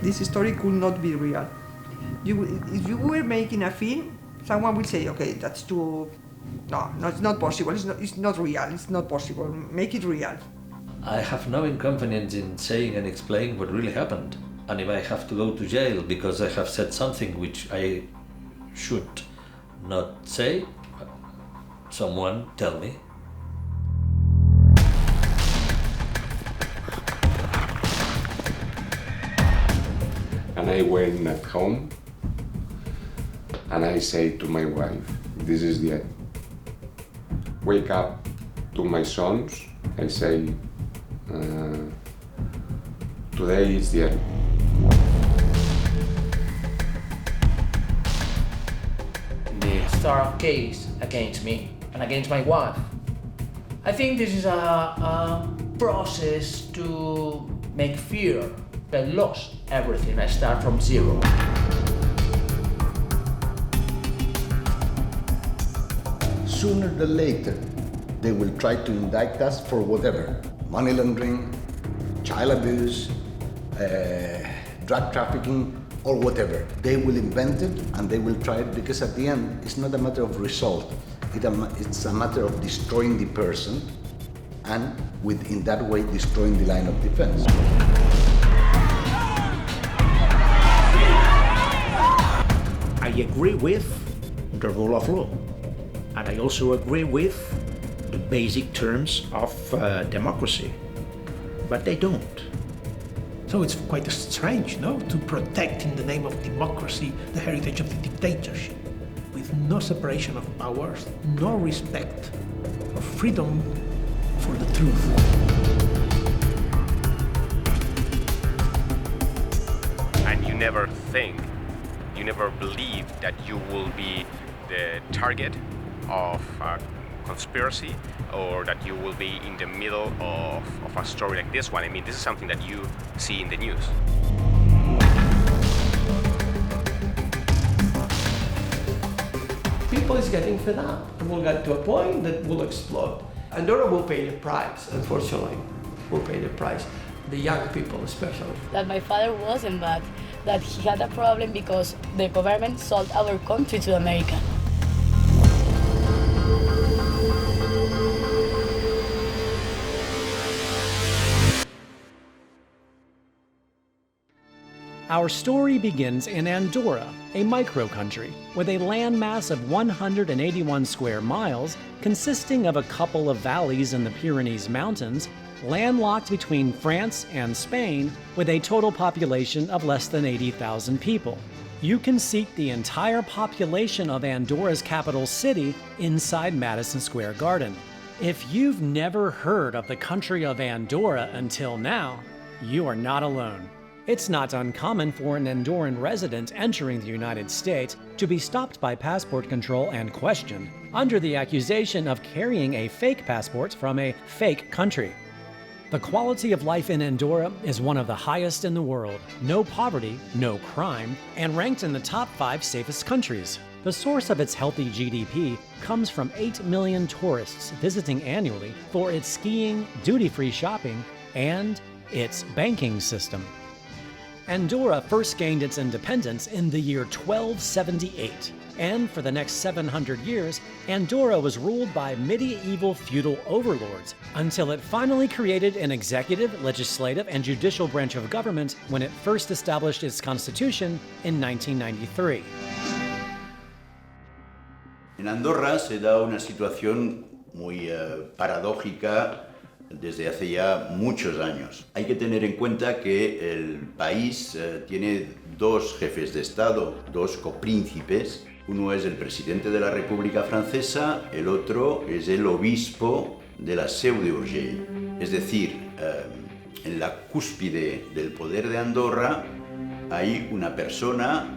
this story could not be real. If you were making a film, someone will say, okay, that's too... No, it's not possible, it's not real, it's not possible, make it real. I have no inconvenience in saying and explaining what really happened. And if I have to go to jail because I have said something which I should not say, someone tell me. And I went at home and I say to my wife, this is the end. Wake up to my sons, I say, today is the end. The start case against me and against my wife. I think this is a process to make fear. I lost everything. I start from zero. Sooner than later, they will try to indict us for whatever. Money laundering, child abuse, drug trafficking, or whatever. They will invent it and they will try it because at the end, it's not a matter of result. It's a matter of destroying the person and in that way destroying the line of defense. I agree with the rule of law. And I also agree with the basic terms of democracy. But they don't. So it's quite strange, no? To protect in the name of democracy the heritage of the dictatorship, with no separation of powers, no respect of freedom for the truth. And you never believe that you will be the target of a conspiracy or that you will be in the middle of a story like this one. I mean, this is something that you see in the news. People is getting fed up and will get to a point that will explode. Andorra will pay the price, unfortunately, will pay the price. The young people especially. That my father wasn't bad, that he had a problem because the government sold our country to America. Our story begins in Andorra, a micro-country with a landmass of 181 square miles, consisting of a couple of valleys in the Pyrenees Mountains, landlocked between France and Spain, with a total population of less than 80,000 people. You can seat the entire population of Andorra's capital city inside Madison Square Garden. If you've never heard of the country of Andorra until now, you are not alone. It's not uncommon for an Andorran resident entering the United States to be stopped by passport control and questioned under the accusation of carrying a fake passport from a fake country. The quality of life in Andorra is one of the highest in the world. No poverty, no crime, and ranked in the top 5 safest countries. The source of its healthy GDP comes from 8 million tourists visiting annually for its skiing, duty-free shopping, and its banking system. Andorra first gained its independence in the year 1278, and for the next 700 years, Andorra was ruled by medieval feudal overlords until it finally created an executive, legislative, and judicial branch of government when it first established its constitution in 1993. En Andorra se da una situación muy paradójica desde hace ya muchos años. Hay que tener en cuenta que el país tiene 2 jefes de Estado, 2 copríncipes. Uno es el presidente de la República Francesa, el otro es el obispo de la Seu d'Urgell. Es decir, en la cúspide del poder de Andorra hay una persona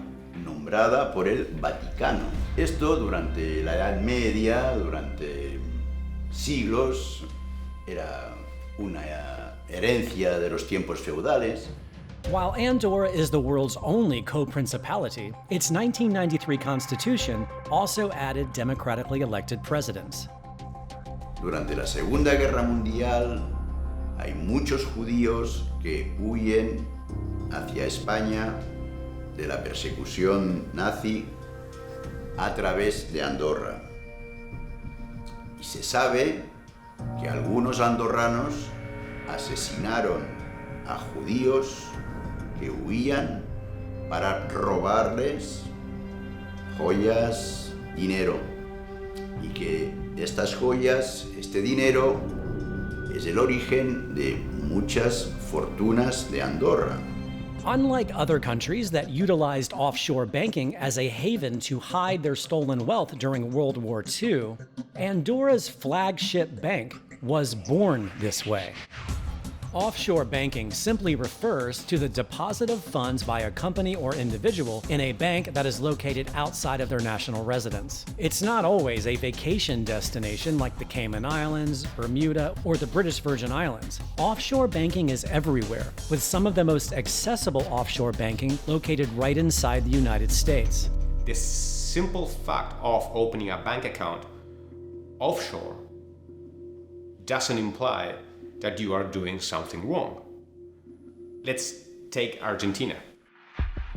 nombrada por el Vaticano. Esto durante la Edad Media, durante siglos, era una herencia de los tiempos feudales. While Andorra is the world's only co-principality, its 1993 constitution also added democratically elected presidents. Durante la Segunda Guerra Mundial hay muchos judíos que huyen hacia España de la persecución nazi a través de Andorra. Y se sabe que algunos andorranos asesinaron a judíos que huían para robarles joyas, dinero, y que estas joyas, este dinero, es el origen de muchas fortunas de Andorra. Unlike other countries that utilized offshore banking as a haven to hide their stolen wealth during World War II, Andorra's flagship bank was born this way. Offshore banking simply refers to the deposit of funds by a company or individual in a bank that is located outside of their national residence. It's not always a vacation destination like the Cayman Islands, Bermuda, or the British Virgin Islands. Offshore banking is everywhere, with some of the most accessible offshore banking located right inside the United States. The simple fact of opening a bank account offshore doesn't imply that you are doing something wrong. Let's take Argentina.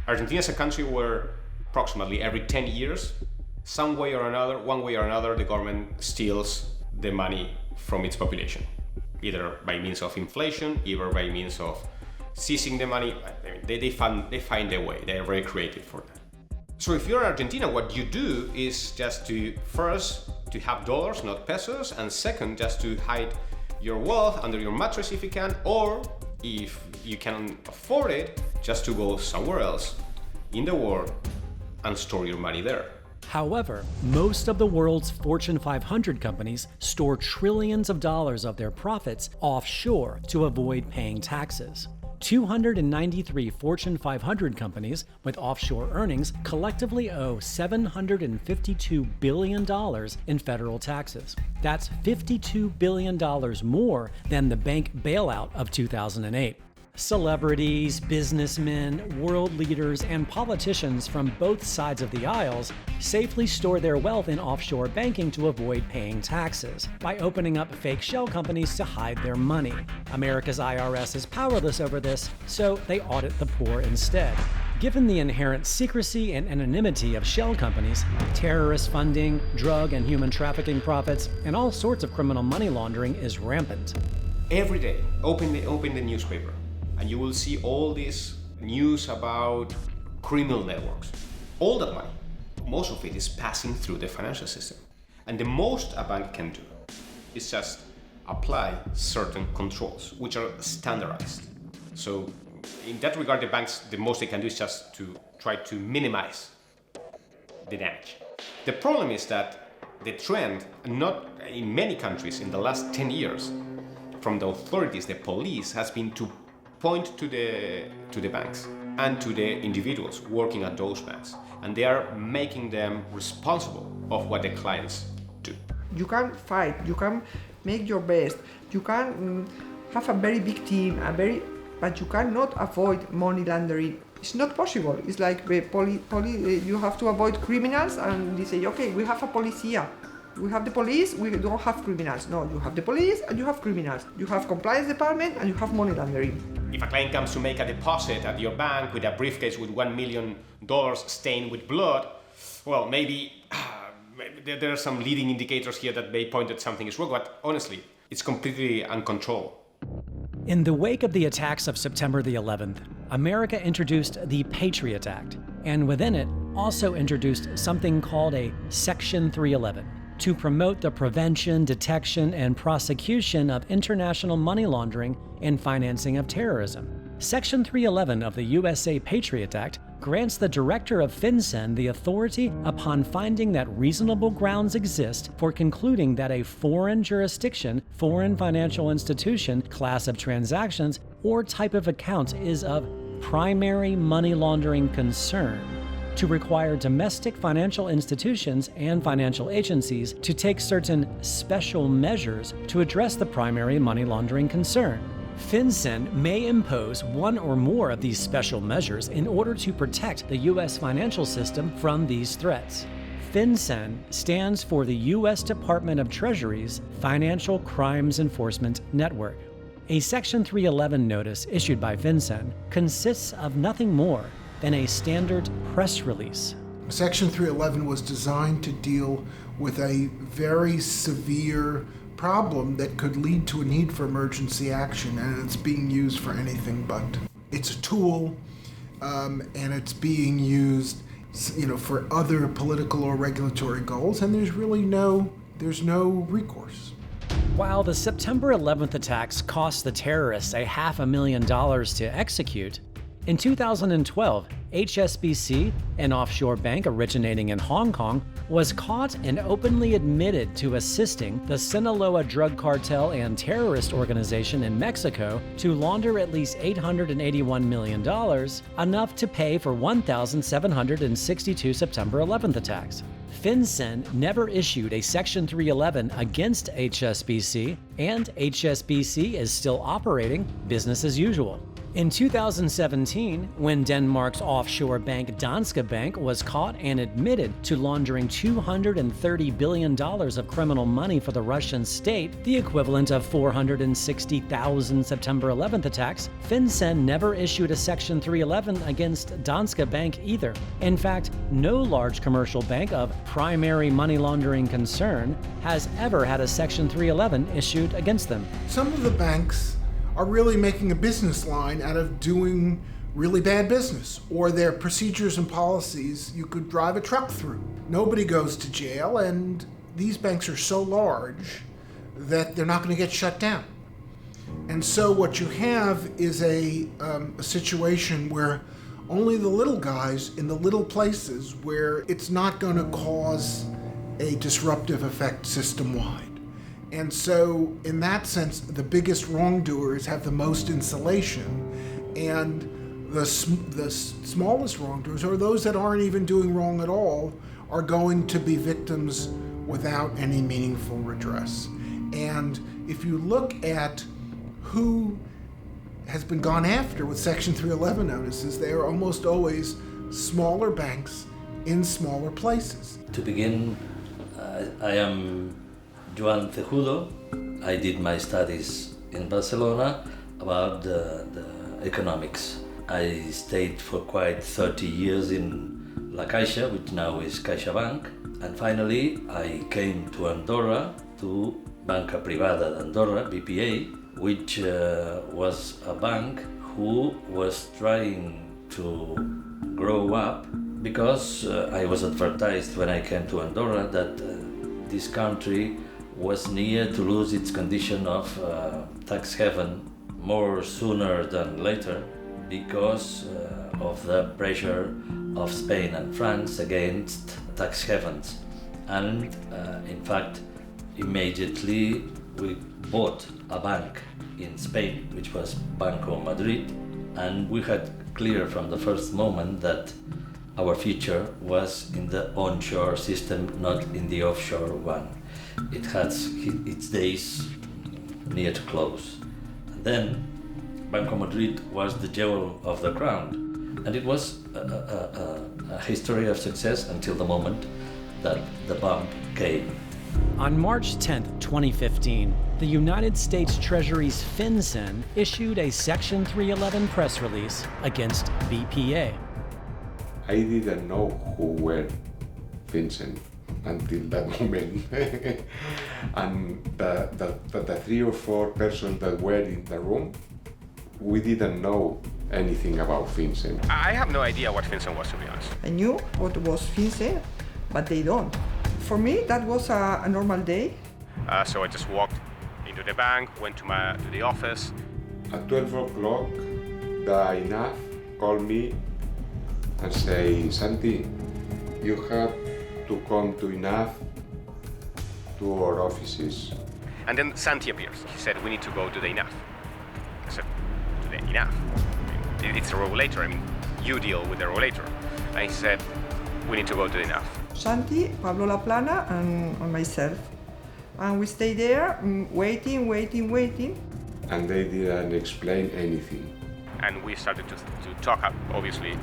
Argentina is a country where approximately every 10 years, one way or another, the government steals the money from its population, either by means of inflation, either by means of seizing the money. They find a way. They are very creative for that. So if you're Argentina, what you do is just first to have dollars, not pesos, and second, just to hide your wealth under your mattress if you can, or if you can afford it, just to go somewhere else in the world and store your money there. However, most of the world's Fortune 500 companies store trillions of dollars of their profits offshore to avoid paying taxes. 293 Fortune 500 companies with offshore earnings collectively owe $752 billion in federal taxes. That's $52 billion more than the bank bailout of 2008. Celebrities, businessmen, world leaders, and politicians from both sides of the aisles safely store their wealth in offshore banking to avoid paying taxes by opening up fake shell companies to hide their money. America's IRS is powerless over this, so they audit the poor instead. Given the inherent secrecy and anonymity of shell companies, terrorist funding, drug and human trafficking profits, and all sorts of criminal money laundering is rampant. Every day, open the newspaper, and you will see all this news about criminal networks. All that money, most of it is passing through the financial system. And the most a bank can do is just apply certain controls, which are standardized. So in that regard, the banks, the most they can do is just to try to minimize the damage. The problem is that the trend, not in many countries in the last 10 years, from the authorities, the police, has been to point to the banks and to the individuals working at those banks, and they are making them responsible of what the clients do. You can fight, you can make your best, you can have a very big team, but you cannot avoid money laundering. It's not possible. It's like you have to avoid criminals, and they say, okay, we have a police here. We have the police, we don't have criminals. No, you have the police and you have criminals. You have compliance department and you have money laundering. If a client comes to make a deposit at your bank with a briefcase with $1 million stained with blood, well, maybe there are some leading indicators here that may point that something is wrong, but honestly, it's completely uncontrolled. In the wake of the attacks of September the 11th, America introduced the Patriot Act, and within it also introduced something called a Section 311. To promote the prevention, detection, and prosecution of international money laundering and financing of terrorism. Section 311 of the USA Patriot Act grants the Director of FinCEN the authority, upon finding that reasonable grounds exist for concluding that a foreign jurisdiction, foreign financial institution, class of transactions, or type of account is of primary money laundering concern, to require domestic financial institutions and financial agencies to take certain special measures to address the primary money laundering concern. FinCEN may impose one or more of these special measures in order to protect the U.S. financial system from these threats. FinCEN stands for the U.S. Department of Treasury's Financial Crimes Enforcement Network. A Section 311 notice issued by FinCEN consists of nothing more than a standard press release. Section 311 was designed to deal with a very severe problem that could lead to a need for emergency action, and it's being used for anything but. It's a tool, and it's being used, for other political or regulatory goals, and there's no recourse. While the September 11th attacks cost the terrorists $500,000 to execute, in 2012, HSBC, an offshore bank originating in Hong Kong, was caught and openly admitted to assisting the Sinaloa drug cartel and terrorist organization in Mexico to launder at least $881 million, enough to pay for 1,762 September 11th attacks. FinCEN never issued a Section 311 against HSBC, and HSBC is still operating business as usual. In 2017, when Denmark's offshore bank Danske Bank was caught and admitted to laundering $230 billion of criminal money for the Russian state, the equivalent of 460,000 September 11th attacks, FinCEN never issued a Section 311 against Danske Bank either. In fact, no large commercial bank of primary money laundering concern has ever had a Section 311 issued against them. Some of the banks are really making a business line out of doing really bad business, or their procedures and policies you could drive a truck through. Nobody goes to jail, and these banks are so large that they're not going to get shut down. And so what you have is a situation where only the little guys in the little places where it's not going to cause a disruptive effect system-wide. And so, in that sense, the biggest wrongdoers have the most insulation, and the smallest wrongdoers, or those that aren't even doing wrong at all, are going to be victims without any meaningful redress. And if you look at who has been gone after with Section 311 notices, they are almost always smaller banks in smaller places. To begin, I am Joan Cejudo. I did my studies in Barcelona about the economics. I stayed for quite 30 years in La Caixa, which now is CaixaBank, and finally I came to Andorra, to Banca Privada Andorra, BPA, which was a bank who was trying to grow up because I was advertised when I came to Andorra that this country was near to lose its condition of tax haven more sooner than later because of the pressure of Spain and France against tax havens. And in fact, immediately we bought a bank in Spain, which was Banco Madrid, and we had clear from the first moment that our future was in the onshore system, not in the offshore one. It has its days near to close. And then Banco Madrid was the jewel of the crown, and it was a history of success until the moment that the bump came. On March 10, 2015, the United States Treasury's FinCEN issued a Section 311 press release against BPA. I didn't know who were FinCEN until that moment. And the 3 or 4 persons that were in the room, we didn't know anything about FinCEN. I have no idea what FinCEN was, to be honest. I knew what was FinCEN, but they don't. For me, that was a normal day. So I just walked into the bank, went to the office. At 12 o'clock, the INAF called me and say, Santi, you have to come to INAF to our offices. And then Santi appears. He said, we need to go to the INAF. I said, to the INAF? It's a regulator. I mean, you deal with the regulator. And he said, we need to go to the INAF. Santi, Pablo Laplana, and myself. And we stay there, waiting. And they didn't explain anything. And we started to talk, obviously,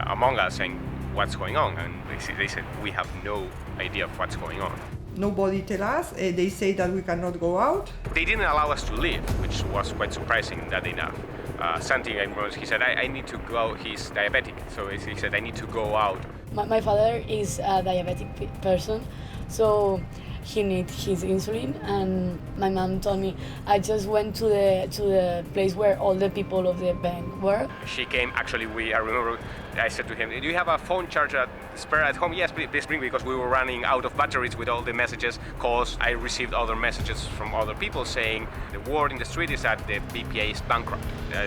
among us, saying, what's going on? And they said, we have no idea of what's going on. Nobody tell us. They say that we cannot go out. They didn't allow us to leave, which was quite surprising that enough. Santi, he said, I need to go. He's diabetic, so he said, I need to go out. My father is a diabetic person, so he needs his insulin, and my mom told me I just went to the place where all the people of the bank were. She came, actually, I remember I said to him, do you have a phone charger spare at home? Yes, please bring, because we were running out of batteries with all the messages, because I received other messages from other people saying the word in the street is that the BPA is bankrupt.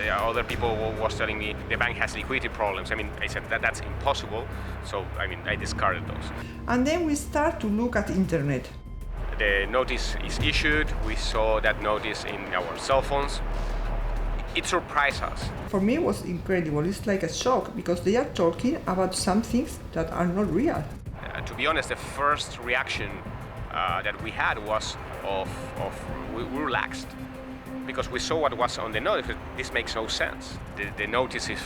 Other people was telling me the bank has liquidity problems. I mean, I said that's impossible, so I discarded those. And then we start to look at internet. The notice is issued, we saw that notice in our cell phones. It surprised us. For me, it was incredible. It's like a shock because they are talking about some things that are not real. To be honest, the first reaction that we had was we relaxed because we saw what was on the notice. This makes no sense. The notice is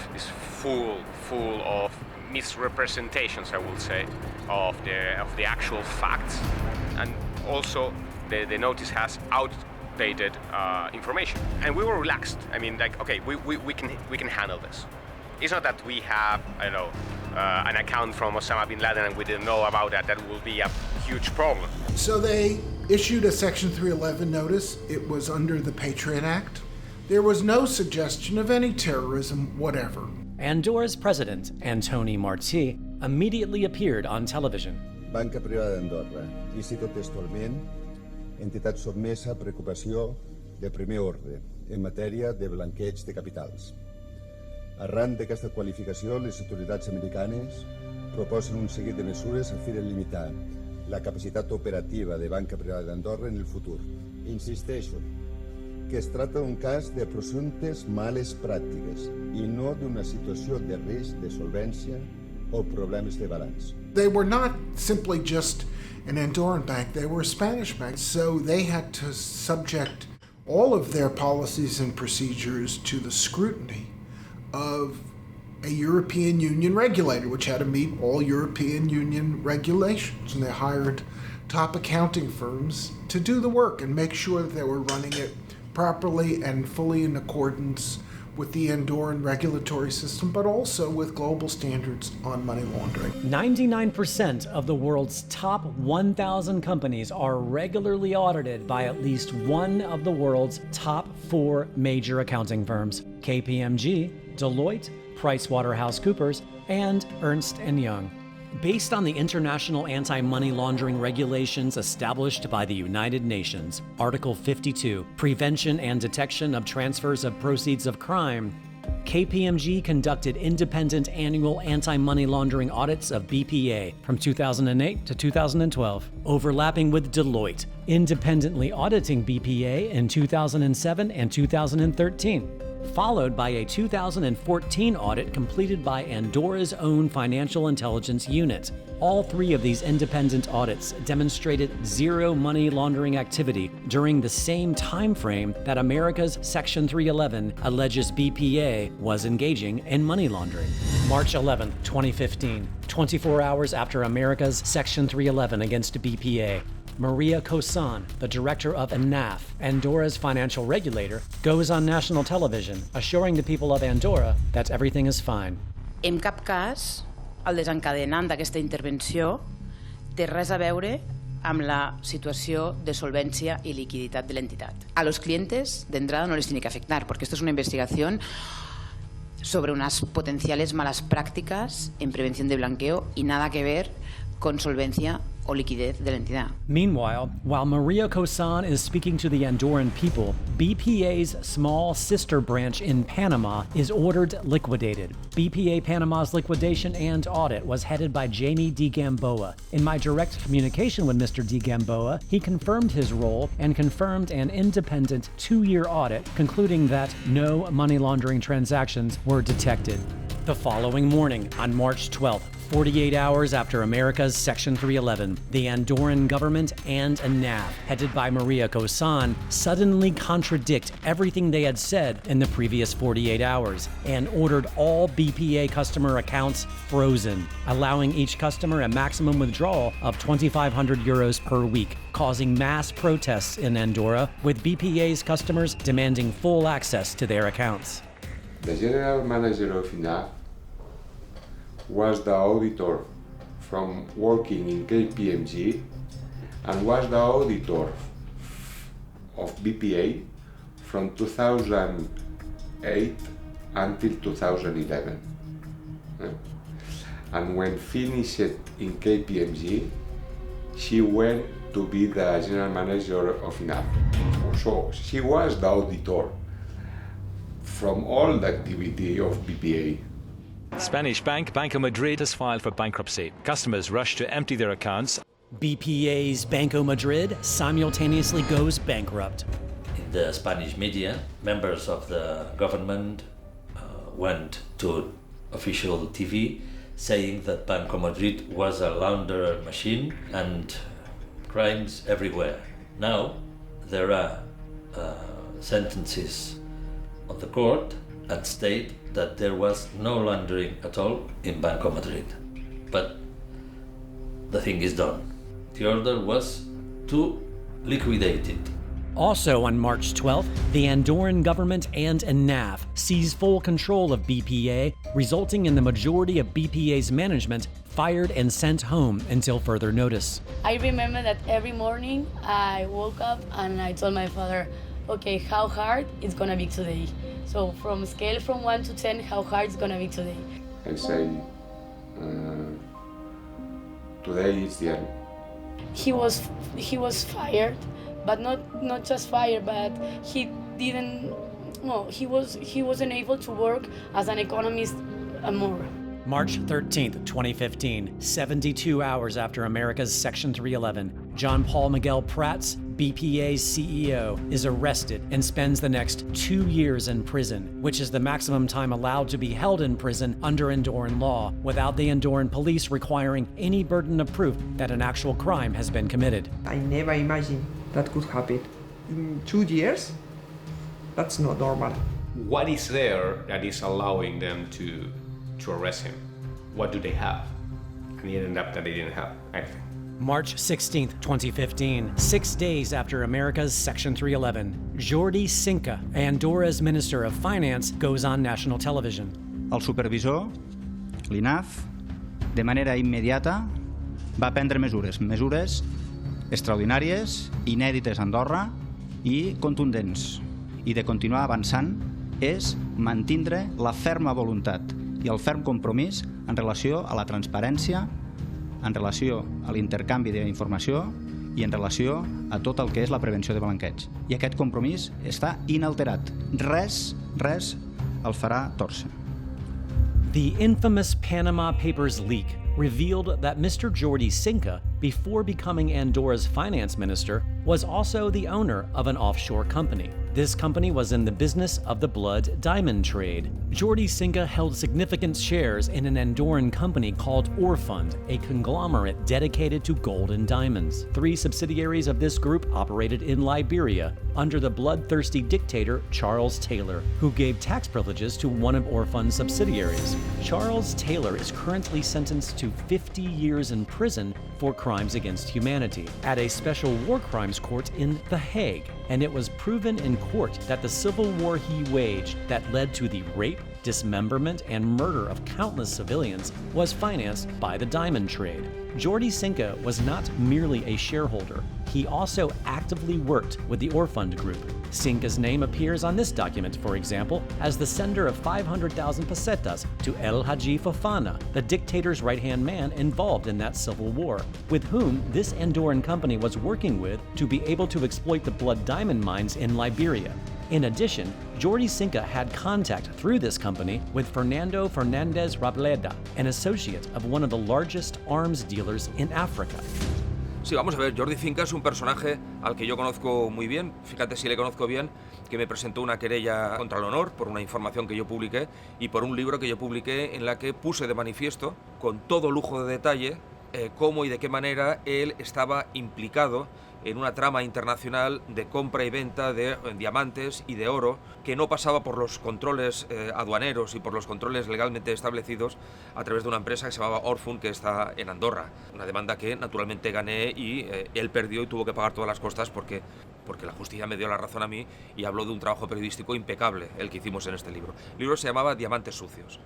full of misrepresentations, I will say, of the actual facts, and also the notice has outdated information, and we were relaxed. I mean, like, okay, we can handle this. It's not that we have, I don't know, an account from Osama bin Laden and we didn't know about that. That will be a huge problem. So they issued a Section 311 notice. It was under the Patriot Act. There was no suggestion of any terrorism whatever. Andorra's president, Antoni Martí, immediately appeared on television. Banca Privada d'Andorra, i cito textualment, entitat sotmesa a preocupació de primer ordre en matèria de blanqueig de capitals. Arran d'aquesta qualificació, les autoritats americanes proposen un seguit de mesures a fi de limitar la capacitat operativa de Banca Privada d'Andorra en el futur. Insisteixo que es tracta d'un cas de presumptes males pràctiques i no d'una situació de risc de solvència o problemes de balanç. They were not simply just an Andorran bank, they were a Spanish bank, so they had to subject all of their policies and procedures to the scrutiny of a European Union regulator, which had to meet all European Union regulations. And they hired top accounting firms to do the work and make sure that they were running it properly and fully in accordance with the Andorran regulatory system, but also with global standards on money laundering. 99% of the world's top 1,000 companies are regularly audited by at least one of the world's top 4 major accounting firms: KPMG, Deloitte, PricewaterhouseCoopers, and Ernst & Young. Based on the international anti-money laundering regulations established by the United Nations, Article 52, Prevention and Detection of Transfers of Proceeds of Crime, KPMG conducted independent annual anti-money laundering audits of BPA from 2008 to 2012, overlapping with Deloitte, independently auditing BPA in 2007 and 2013. Followed by a 2014 audit completed by Andorra's own Financial Intelligence Unit. All 3 of these independent audits demonstrated zero money laundering activity during the same time frame that America's Section 311 alleges BPA was engaging in money laundering. March 11, 2015, 24 hours after America's Section 311 against BPA, Maria Cosan, the director of ANAF, Andorra's financial regulator, goes on national television, assuring the people of Andorra that everything is fine. En cap cas, el desencadenant d'aquesta intervenció té res a veure amb la situació de solvencia y liquiditat de l'entitat. A los clientes, de entrada, no les tiene que afectar, porque esto es una investigación sobre unas potenciales malas prácticas en prevención de blanqueo y nada que ver con solvencia o liquidez de la entidad. Meanwhile, while Maria Cosan is speaking to the Andorran people, BPA's small sister branch in Panama is ordered liquidated. BPA Panama's liquidation and audit was headed by Jamie D. Gamboa. In my direct communication with Mr. D. Gamboa, he confirmed his role and confirmed an independent 2-year audit, concluding that no money laundering transactions were detected. The following morning, on March 12th, 48 hours after America's Section 311, the Andorran government and ANAF, headed by Maria Cosan, suddenly contradict everything they had said in the previous 48 hours and ordered all BPA customer accounts frozen, allowing each customer a maximum withdrawal of 2,500 euros per week, causing mass protests in Andorra, with BPA's customers demanding full access to their accounts. The general manager of INAF was the auditor from working in KPMG and was the auditor of BPA from 2008 until 2011. And when finished in KPMG, she went to be the general manager of INAF. So she was the auditor from all the activity of BPA. Spanish bank Banco Madrid has filed for bankruptcy. Customers rush to empty their accounts. BPA's Banco Madrid simultaneously goes bankrupt. In the Spanish media, members of the government went to official TV saying that Banco Madrid was a launderer machine and crimes everywhere. Now there are sentences on the court and state that there was no laundering at all in Banco Madrid. But the thing is done. The order was to liquidate it. Also on March 12th, the Andorran government and ANAF seized full control of BPA, resulting in the majority of BPA's management fired and sent home until further notice. I remember that every morning I woke up and I told my father, okay, how hard it's gonna be today. So from scale from 1 to 10, how hard it's gonna be today. I say, today is the end. He was fired, but not just fired, but he wasn't able to work as an economist more. March 13th, 2015, 72 hours after America's Section 311, John Paul Miguel Prats, BPA's CEO, is arrested and spends the next 2 years in prison, which is the maximum time allowed to be held in prison under Andorran law, without the Andorran police requiring any burden of proof that an actual crime has been committed. I never imagined that could happen. In 2 years, that's not normal. What is there that is allowing them to arrest him? What do they have? And it ended up that they didn't have anything. March 16th, 2015, 6 days after America's Section 311, Jordi Cinca, Andorra's Minister of Finance, goes on national television. El supervisor, l'INAF, de manera immediata va prendre mesures extraordinàries, inèdites a Andorra i contundents. I de continuar avançant és mantindre la ferma voluntat i el ferm compromís en relació a la transparència, en relació a l'intercanvi d'informació i en relació a tot el que és la prevenció de blanqueig. I aquest compromís està inalterat. Res el farà torcer. The infamous Panama Papers leak revealed that Mr. Jordi Cinca, before becoming Andorra's finance minister, was also the owner of an offshore company. This company was in the business of the blood diamond trade. Jordi Cinca held significant shares in an Andorran company called Orfund, a conglomerate dedicated to gold and diamonds. 3 subsidiaries of this group operated in Liberia under the bloodthirsty dictator Charles Taylor, who gave tax privileges to one of Orfund's subsidiaries. Charles Taylor is currently sentenced to 50 years in prison for crimes against humanity at a special war crimes court in The Hague, and it was proven in court that the civil war he waged that led to the rape, dismemberment, and murder of countless civilians was financed by the diamond trade. Jordi Cinca was not merely a shareholder. He also actively worked with the Orfund Group. Cinca's name appears on this document, for example, as the sender of 500,000 pesetas to El Haji Fofana, the dictator's right-hand man involved in that civil war, with whom this Andorran company was working with to be able to exploit the blood diamond mines in Liberia. In addition, Jordi Cinca had contact through this company with Fernando Fernandez Rableda, an associate of one of the largest arms dealers in Africa. Sí, vamos a ver, Jordi Cinca es un personaje al que yo conozco muy bien, fíjate si le conozco bien, que me presentó una querella contra el honor por una información que yo publiqué y por un libro que yo publiqué en la que puse de manifiesto con todo lujo de detalle cómo y de qué manera él estaba implicado en una trama internacional de compra y venta de diamantes y de oro que no pasaba por los controles aduaneros y por los controles legalmente establecidos a través de una empresa que se llamaba Orfund, que está en Andorra. Una demanda que naturalmente gané y él perdió y tuvo que pagar todas las costas porque la justicia me dio la razón a mí y habló de un trabajo periodístico impecable, el que hicimos en este libro. El libro se llamaba Diamantes sucios.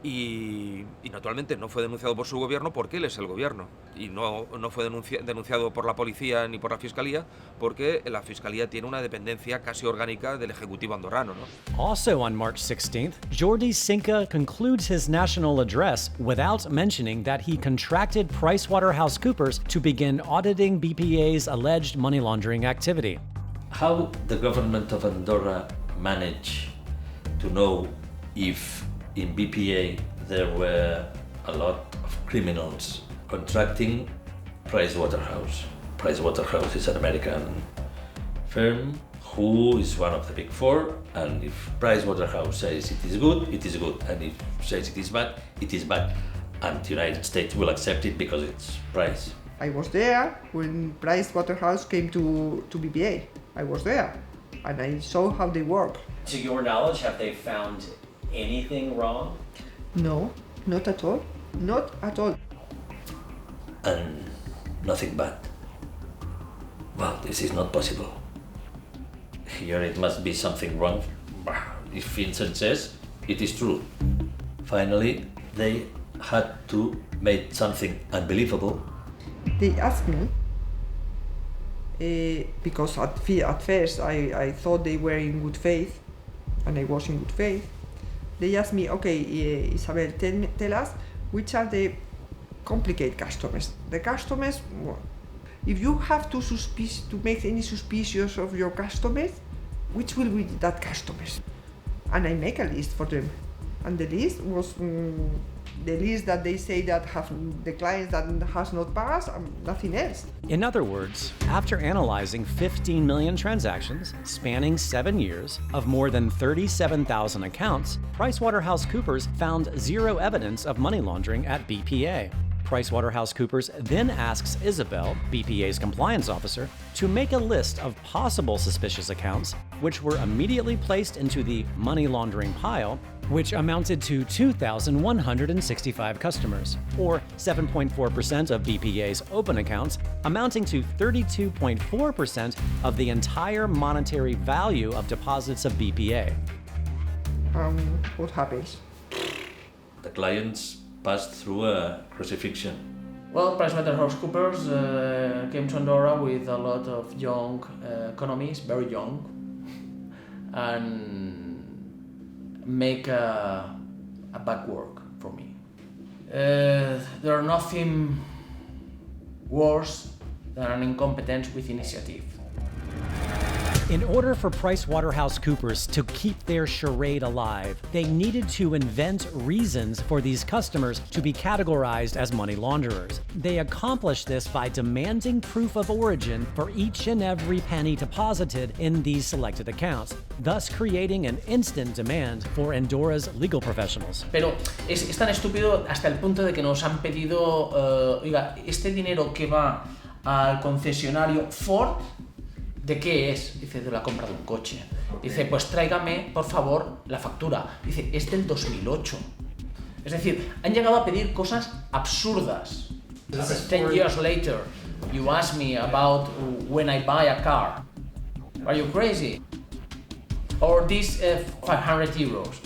Y naturalmente no fue denunciado por su gobierno porque él es el gobierno y no fue denunciado por la policía ni por la fiscalía porque la fiscalía tiene una dependencia casi orgánica del ejecutivo andorrano, ¿no? Also on March 16th, Jordi Cinca concludes his national address without mentioning that he contracted PricewaterhouseCoopers to begin auditing BPA's alleged money laundering activity. How the government of Andorra managed to know if in BPA there were a lot of criminals contracting Pricewaterhouse. Pricewaterhouse is an American firm who is one of the big four, and if Pricewaterhouse says it is good, and if says it is bad, and the United States will accept it because it's Price. I was there when Pricewaterhouse came to BPA. I was there, and I saw how they work. To your knowledge, have they found anything wrong? No, not at all. Not at all. And nothing bad. Well, this is not possible. Here it must be something wrong. If Vincent says, it is true. Finally, they had to make something unbelievable. They asked me, because at first I thought they were in good faith, and I was in good faith. They asked me, okay, Isabel, tell us which are the complicated customers. The customers, if you have to make any suspicious of your customers, which will be that customers? And I make a list for them. And the list was the list that they say that have the clients that has not passed, nothing else. In other words, after analyzing 15 million transactions spanning 7 years of more than 37,000 accounts, PricewaterhouseCoopers found zero evidence of money laundering at BPA. PricewaterhouseCoopers then asks Isabel, BPA's compliance officer, to make a list of possible suspicious accounts, which were immediately placed into the money laundering pile, which amounted to 2,165 customers, or 7.4% of BPA's open accounts, amounting to 32.4% of the entire monetary value of deposits of BPA. What happens? The clients passed through a crucifixion. Well, PricewaterhouseCoopers came to Andorra with a lot of young economists, very young, and make a bad work for me. There are nothing worse than an incompetence with initiative. In order for PricewaterhouseCoopers to keep their charade alive, they needed to invent reasons for these customers to be categorized as money launderers. They accomplished this by demanding proof of origin for each and every penny deposited in these selected accounts, thus creating an instant demand for Andorra's legal professionals. Pero es tan estúpido hasta el punto de que nos han pedido, oiga, este dinero que va al concesionario Ford, ¿de qué es? Dice, de la compra de un coche. Dice, pues tráigame, por favor, la factura. Dice, es del 2008. Es decir, han llegado a pedir cosas absurdas. 10 years later, you ask me about when I buy a car. Are you crazy? Or this 500 euros.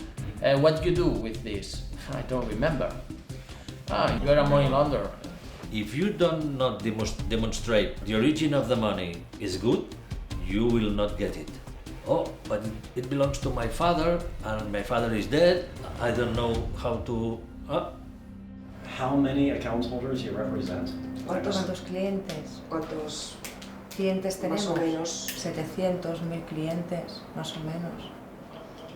What do you do with this? I don't remember. You're a money launderer. If you do not demonstrate the origin of the money is good, you will not get it. Oh, but it belongs to my father, and my father is dead. I don't know how to... How many account holders you represent? ¿Cuántos clientes? ¿Cuántos clientes tenemos? Más o menos. 700, 1000 clientes, más o menos.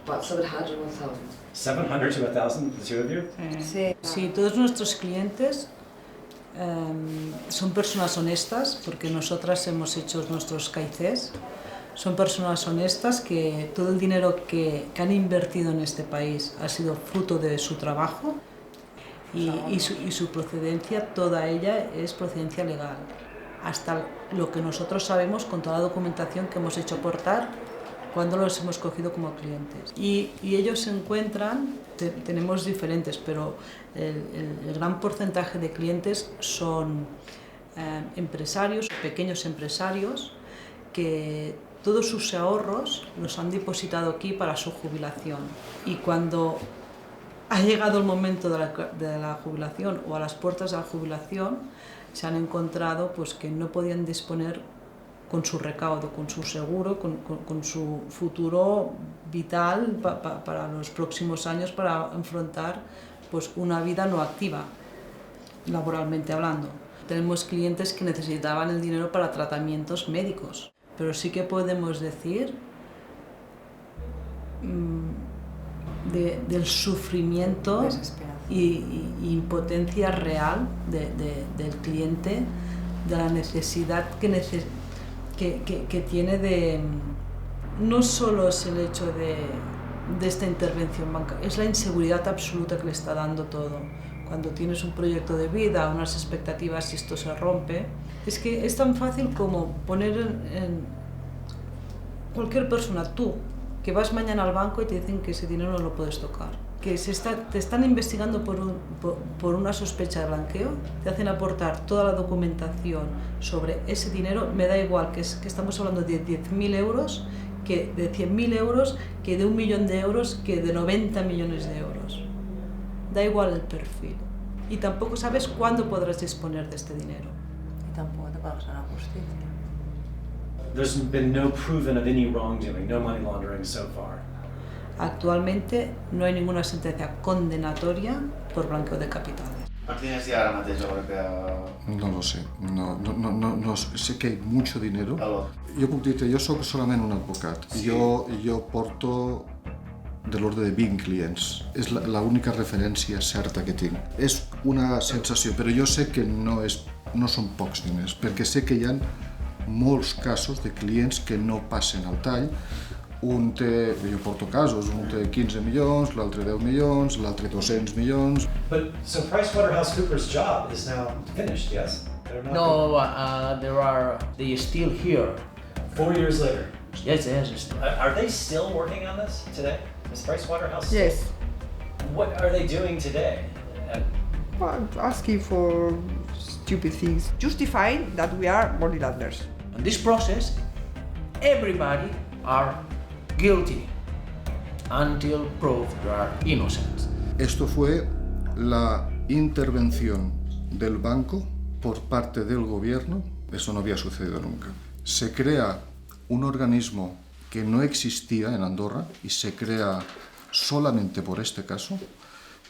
About 700 to 1,000. 700 to 1,000, the two of you? Sí. Sí, todos nuestros clientes son personas honestas porque nosotras hemos hecho nuestros CAICs. Son personas honestas que todo el dinero que han invertido en este país ha sido fruto de su trabajo y su procedencia, toda ella es procedencia legal. Hasta lo que nosotros sabemos con toda la documentación que hemos hecho aportar cuando los hemos cogido como clientes. Y ellos se encuentran, tenemos diferentes, pero el gran porcentaje de clientes son empresarios, pequeños empresarios, que todos sus ahorros los han depositado aquí para su jubilación. Y cuando ha llegado el momento de la jubilación o a las puertas de la jubilación, se han encontrado pues, que no podían disponer con su recaudo, con su seguro, con su futuro vital para los próximos años, para afrontar pues, una vida no activa, laboralmente hablando. Tenemos clientes que necesitaban el dinero para tratamientos médicos, pero sí que podemos decir del sufrimiento y impotencia real del cliente, de la necesidad que tiene de... No solo es el hecho de esta intervención bancaria, es la inseguridad absoluta que le está dando todo. Cuando tienes un proyecto de vida, unas expectativas y esto se rompe, es que es tan fácil como poner en cualquier persona, tú, que vas mañana al banco y te dicen que ese dinero no lo puedes tocar, que te están investigando por una sospecha de blanqueo, te hacen aportar toda la documentación sobre ese dinero, me da igual que estamos hablando de 10.000 euros, que de 100.000 euros, que de 1 millón de euros, que de 90 millones de euros. Da igual el perfil. Y tampoco sabes cuándo podrás disponer de este dinero. Y tampoco te pagas a la justicia. There's been no proven of any wrongdoing, no money laundering so far. Actualmente no hay ninguna sentencia condenatoria por blanqueo de capitales. No lo sé, no sé que hay mucho dinero. Jo puc dir-te, jo sóc solament un advocat. Sí. Jo porto de l'ordre de 20 clients. És l'única referència certa que tinc. És una sensació, però jo sé que no són pocs diners, perquè sé que hi ha molts casos de clients que no passen al tall. Jo porto casos, un té 15 milions, l'altre 10 milions, l'altre 200 milions. But so PricewaterhouseCoopers' job is now finished, yes? No, they still here. 4 years later. Yes. Are they still working on this today? Is Pricewaterhouse? Yes. What are they doing today? Well, asking for stupid things, justifying that we are money launderers. In this process, everybody are guilty until proved they are innocent. Esto fue la intervención del banco por parte del gobierno. Eso no había sucedido nunca. Se crea un organismo que no existía en Andorra y se crea solamente por este caso,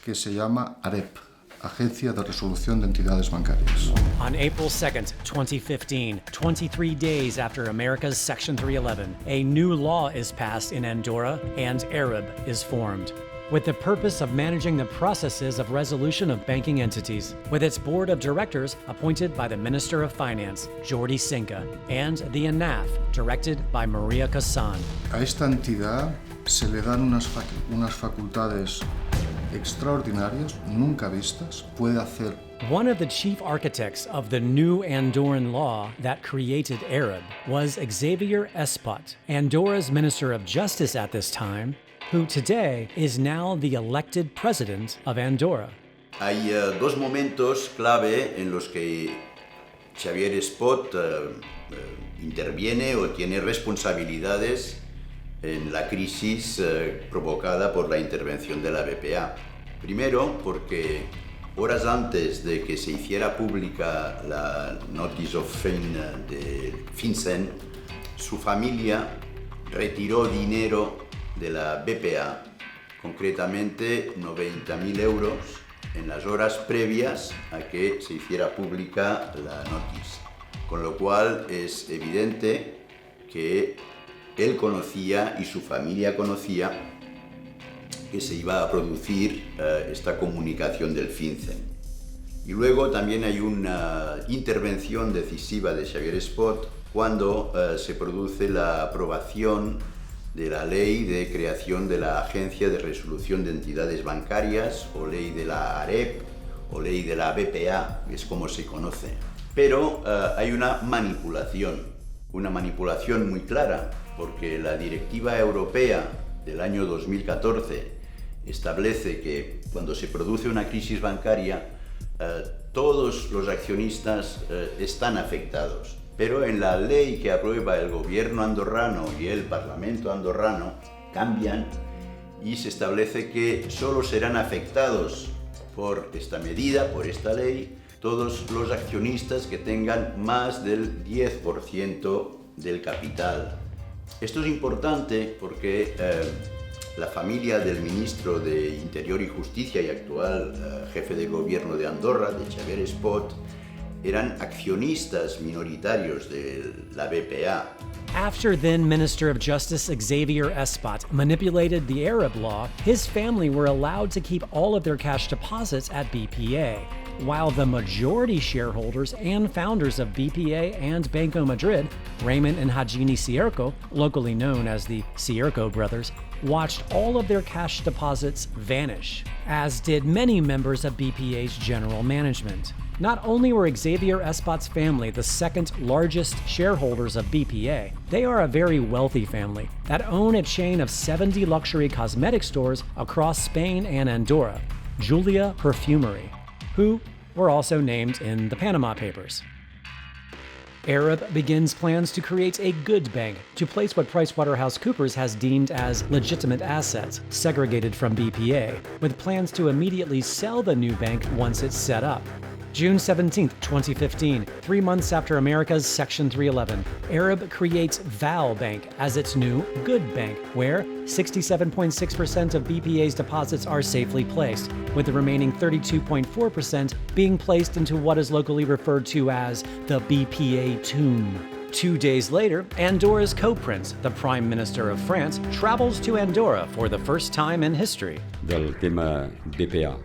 que se llama AREP, Agencia de Resolución de Entidades Bancarias. On April 2nd, 2015, 23 days after America's Section 311, a new law is passed in Andorra and AREB is formed, with the purpose of managing the processes of resolution of banking entities, with its board of directors appointed by the Minister of Finance, Jordi Cinca, and the ANAF, directed by Maria Cassan. A esta entidad se le dan unas facultades extraordinarias, nunca vistas, puede hacer. One of the chief architects of the new Andorran law that created AREB was Xavier Espot, Andorra's Minister of Justice at this time, who today is now the elected president of Andorra. Hay dos momentos clave en los que Xavier Espot interviene o tiene responsabilidades en la crisis provocada por la intervención de la BPA. Primero, porque horas antes de que se hiciera pública la Notice of Fin de FinCEN, su familia retiró dinero de la BPA, concretamente 90.000 euros, en las horas previas a que se hiciera pública la notice. Con lo cual es evidente que él conocía y su familia conocía que se iba a producir esta comunicación del FinCEN. Y luego también hay una intervención decisiva de Xavier Espot cuando se produce la aprobación de la ley de creación de la Agencia de Resolución de Entidades Bancarias, o ley de la AREP, o ley de la BPA, que es como se conoce. Pero hay una manipulación muy clara, porque la Directiva Europea del año 2014 establece que cuando se produce una crisis bancaria, todos los accionistas están afectados. Pero en la ley que aprueba el gobierno andorrano y el parlamento andorrano cambian y se establece que solo serán afectados por esta medida, por esta ley, todos los accionistas que tengan más del 10% del capital. Esto es importante porque la familia del ministro de Interior y Justicia y actual jefe de gobierno de Andorra, de Xavier Espot, eran accionistas minoritarios de la BPA. After then Minister of Justice Xavier Espot manipulated the Arab law, his family were allowed to keep all of their cash deposits at BPA, while the majority shareholders and founders of BPA and Banco Madrid, Raymond and Hajini Cierco, locally known as the Cierco brothers, watched all of their cash deposits vanish, as did many members of BPA's general management. Not only were Xavier Espot's family the second largest shareholders of BPA, they are a very wealthy family that own a chain of 70 luxury cosmetic stores across Spain and Andorra, Julia Perfumery, who were also named in the Panama Papers. Arab begins plans to create a good bank to place what PricewaterhouseCoopers has deemed as legitimate assets, segregated from BPA, with plans to immediately sell the new bank once it's set up. June 17, 2015, 3 months after America's Section 311, Arab creates Val Bank as its new Good Bank, where 67.6% of BPA's deposits are safely placed, with the remaining 32.4% being placed into what is locally referred to as the BPA tomb. 2 days later, Andorra's co-prince, the Prime Minister of France, travels to Andorra for the first time in history. Del tema BPA,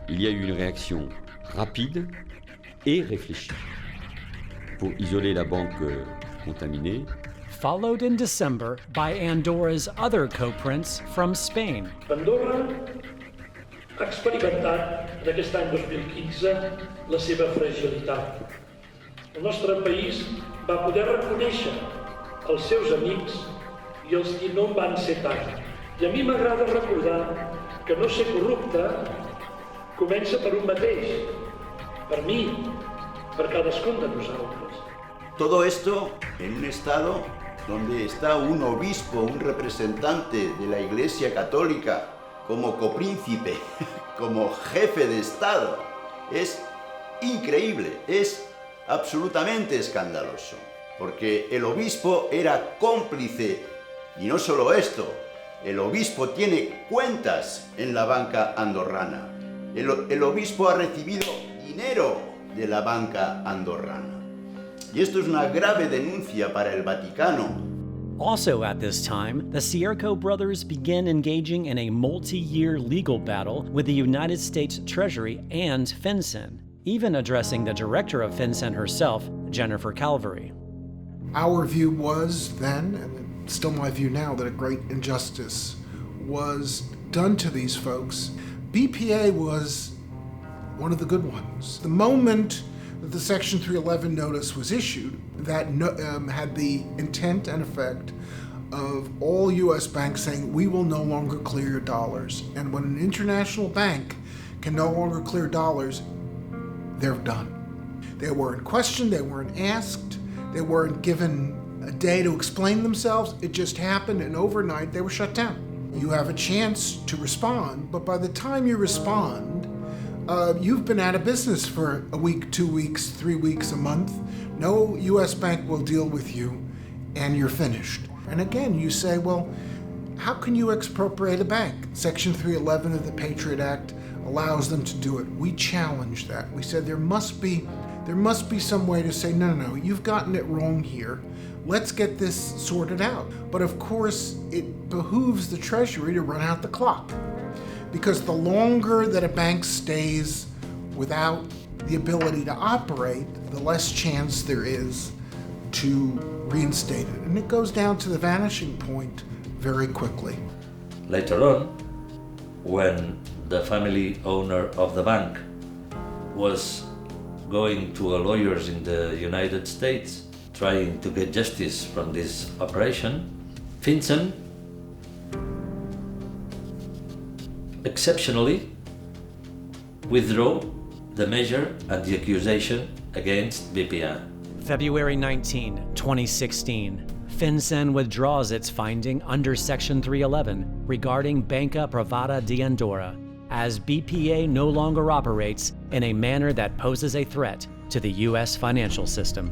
il y a eu une réaction rapide et réfléchie pour isoler la banque contaminée. Followed in December by Andorra's other co-prince from Spain. Andorra ha experimentat en aquest any 2015 la seva fragilitat. El nostre país va poder reconèixer els seus amics i els qui no en van ser tant. I a mi m'agrada recordar que no ser corrupte comença per un mateix, per mi, per cadascun de nosaltres. Todo esto en un estado donde está un obispo, un representante de la Iglesia Católica, como copríncipe, como jefe de Estado. Es increíble, es absolutamente escandaloso, porque el obispo era cómplice, y no solo esto, el obispo tiene cuentas en la banca andorrana. El obispo ha recibido dinero de la banca andorrana. Y esto es una grave denuncia para el Vaticano. Also at this time, the Cierco brothers begin engaging in a multi-year legal battle with the United States Treasury and FinCEN, even addressing the director of FinCEN herself, Jennifer Calvary. Our view was then, and still my view now, that a great injustice was done to these folks. BPA was one of the good ones. The moment that the Section 311 notice was issued, that had the intent and effect of all U.S. banks saying, we will no longer clear your dollars. And when an international bank can no longer clear dollars, they're done. They weren't questioned, they weren't asked, they weren't given a day to explain themselves. It just happened, and overnight they were shut down. You have a chance to respond, but by the time you respond, you've been out of business for a week, 2 weeks, 3 weeks, a month. No U.S. bank will deal with you, and you're finished. And again, you say, well, how can you expropriate a bank? Section 311 of the Patriot Act allows them to do it. We challenged that. We said there must be some way to say, no, you've gotten it wrong here. Let's get this sorted out. But of course, it behooves the Treasury to run out the clock, because the longer that a bank stays without the ability to operate, the less chance there is to reinstate it. And it goes down to the vanishing point very quickly. Later on, when the family owner of the bank was going to lawyers in the United States trying to get justice from this operation, Vincent exceptionally withdrew the measure and the accusation against BPA. February 19, 2016. FinCEN withdraws its finding under Section 311 regarding Banca Privada de Andorra, as BPA no longer operates in a manner that poses a threat to the U.S. financial system.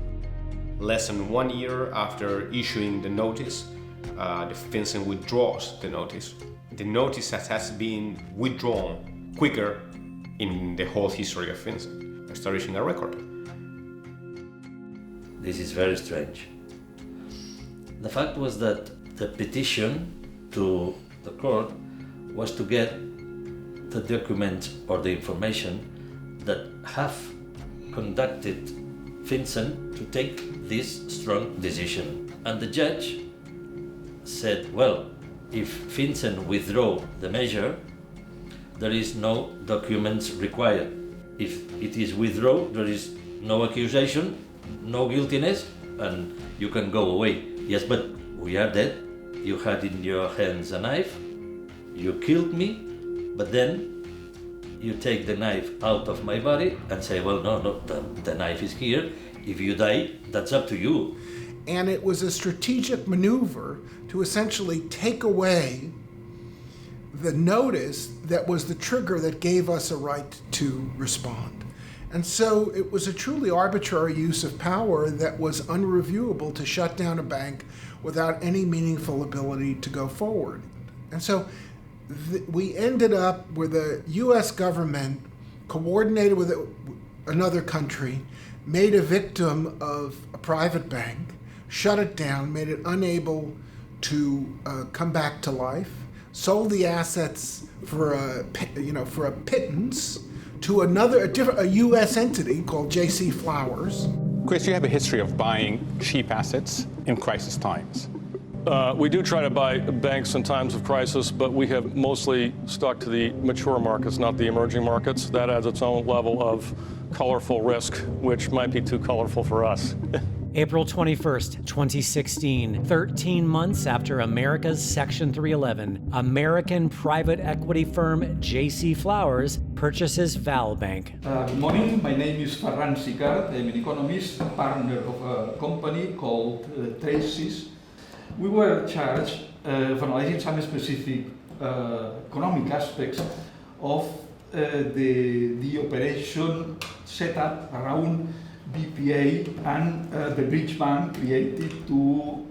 Less than 1 year after issuing the notice, the FinCEN withdraws the notice. The notice that has been withdrawn quicker in the whole history of FinCEN, establishing a record. This is very strange. The fact was that the petition to the court was to get the documents or the information that have conducted FinCEN to take this strong decision. And the judge said, well, if FinCEN withdraw the measure, there is no documents required. If it is withdrawn, there is no accusation, no guiltiness, and you can go away. Yes, but we are dead. You had in your hands a knife, you killed me, but then you take the knife out of my body and say, well, no, the knife is here. If you die, that's up to you. And it was a strategic maneuver to essentially take away the notice that was the trigger that gave us a right to respond. And so it was a truly arbitrary use of power that was unreviewable to shut down a bank without any meaningful ability to go forward. And so we ended up where the US government coordinated with another country, made a victim of a private bank, shut it down, made it unable to come back to life, sold the assets for a pittance to a U.S. entity called J.C. Flowers. Chris, you have a history of buying cheap assets in crisis times. We do try to buy banks in times of crisis, but we have mostly stuck to the mature markets, not the emerging markets. That adds its own level of colorful risk, which might be too colorful for us. April 21st, 2016, 13 months after America's Section 311, American private equity firm J.C. Flowers purchases Val Bank. Good morning, my name is Ferran Sicard. I'm an economist, partner of a company called Traces. We were charged of analyzing some specific economic aspects of the operation set up around BPA and the bridge bank created to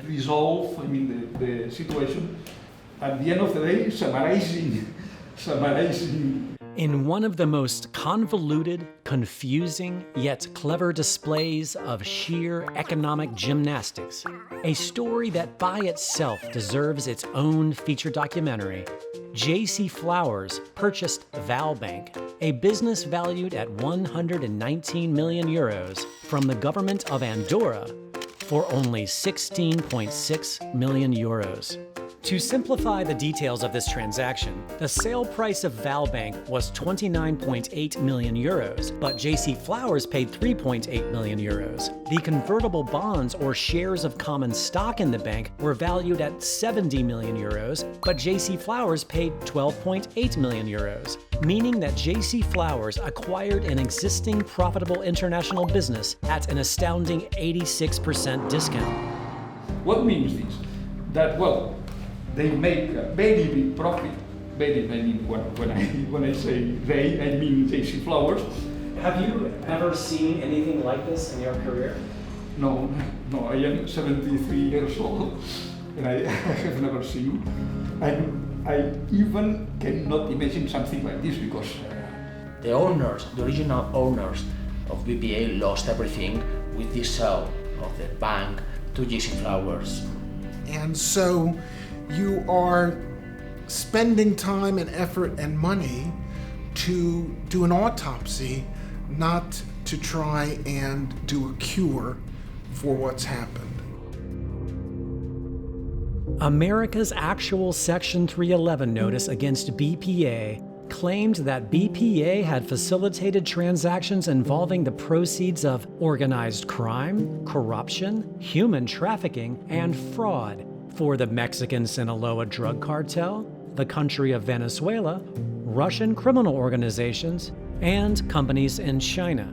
resolve, the situation. At the end of the day, summarizing. In one of the most convoluted, confusing, yet clever displays of sheer economic gymnastics, a story that by itself deserves its own feature documentary, J.C. Flowers purchased Val Bank, a business valued at 119 million euros from the government of Andorra for only 16.6 million euros. To simplify the details of this transaction, the sale price of Val Bank was 29.8 million euros, but J.C. Flowers paid 3.8 million euros. The convertible bonds or shares of common stock in the bank were valued at 70 million euros, but J.C. Flowers paid 12.8 million euros, meaning that J.C. Flowers acquired an existing profitable international business at an astounding 86% discount. What means this? That, well, they make a very big profit. When I say they, I mean J.C. Flowers. Have you ever seen anything like this in your career? No, I am 73 years old and I have never seen. I even cannot imagine something like this because the original owners of BPA lost everything with the sale of the bank to J.C. Flowers. And so you are spending time and effort and money to do an autopsy, not to try and do a cure for what's happened. America's actual Section 311 notice against BPA claimed that BPA had facilitated transactions involving the proceeds of organized crime, corruption, human trafficking, and fraud for the Mexican Sinaloa drug cartel, the country of Venezuela, Russian criminal organizations, and companies in China.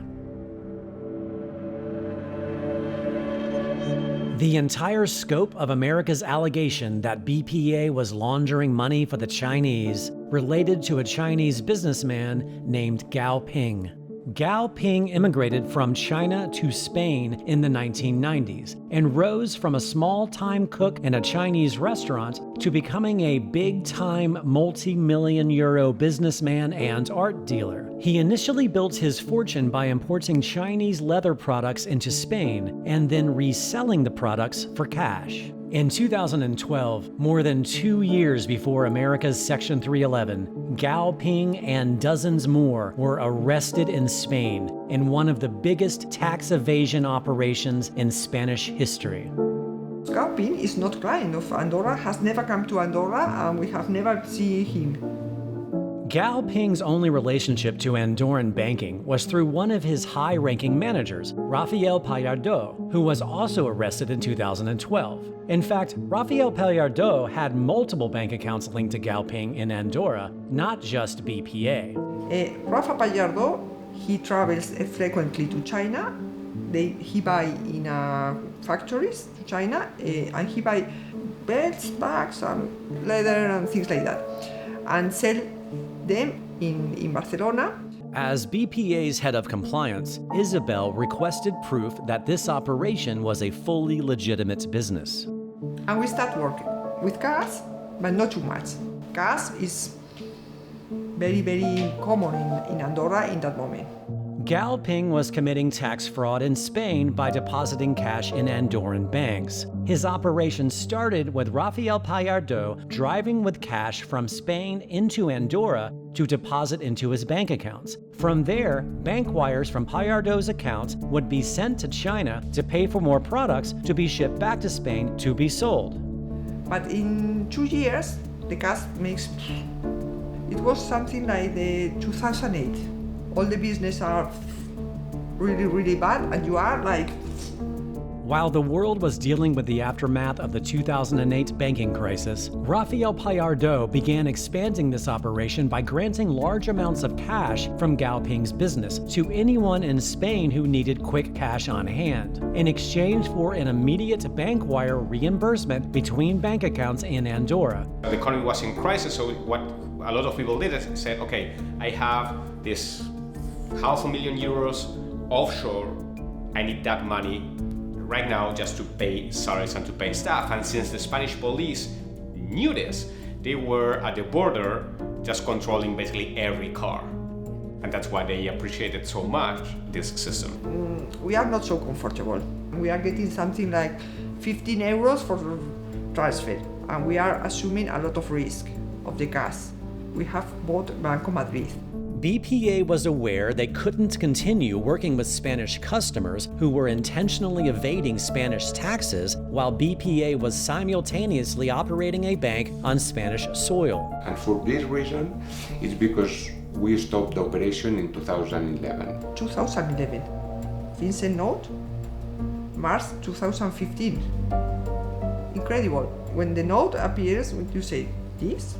The entire scope of America's allegation that BPA was laundering money for the Chinese related to a Chinese businessman named Gao Ping. Gao Ping immigrated from China to Spain in the 1990s and rose from a small-time cook in a Chinese restaurant to becoming a big-time multi-million euro businessman and art dealer. He initially built his fortune by importing Chinese leather products into Spain and then reselling the products for cash. In 2012, more than 2 years before America's Section 311, Gao Ping and dozens more were arrested in Spain in one of the biggest tax evasion operations in Spanish history. Gao Ping is not client of Andorra, has never come to Andorra, and we have never seen him. Gao Ping's only relationship to Andorran banking was through one of his high-ranking managers, Rafael Pallardo, who was also arrested in 2012. In fact, Rafael Pallardo had multiple bank accounts linked to Gao Ping in Andorra, not just BPA. Rafa Pallardo, he travels frequently to China. He buy in factories to China, and he buy belts, bags, and leather and things like that, and sell them in Barcelona. As BPA's head of compliance, Isabel requested proof that this operation was a fully legitimate business. And we start working with cash, but not too much. Cash is very, very common in Andorra in that moment. Gao Ping was committing tax fraud in Spain by depositing cash in Andorran banks. His operation started with Rafael Pallardo driving with cash from Spain into Andorra to deposit into his bank accounts. From there, bank wires from Pallardo's accounts would be sent to China to pay for more products to be shipped back to Spain to be sold. But in 2 years, the cash makes... It was something like the 2008. All the business are really, really bad, and you are like... While the world was dealing with the aftermath of the 2008 banking crisis, Rafael Pallardo began expanding this operation by granting large amounts of cash from Gao Ping's business to anyone in Spain who needed quick cash on hand, in exchange for an immediate bank wire reimbursement between bank accounts in Andorra. The economy was in crisis, so what a lot of people did is said, okay, I have this €500,000 offshore, I need that money right now just to pay salaries and to pay staff. And since the Spanish police knew this, they were at the border just controlling basically every car. And that's why they appreciated so much this system. We are not so comfortable. We are getting something like 15 euros for transfer, and we are assuming a lot of risk of the cash. We have bought Banco Madrid. BPA was aware they couldn't continue working with Spanish customers who were intentionally evading Spanish taxes while BPA was simultaneously operating a bank on Spanish soil. And for this reason, it's because we stopped the operation in 2011. 2011. Vincent note, March 2015. Incredible. When the note appears, you say, this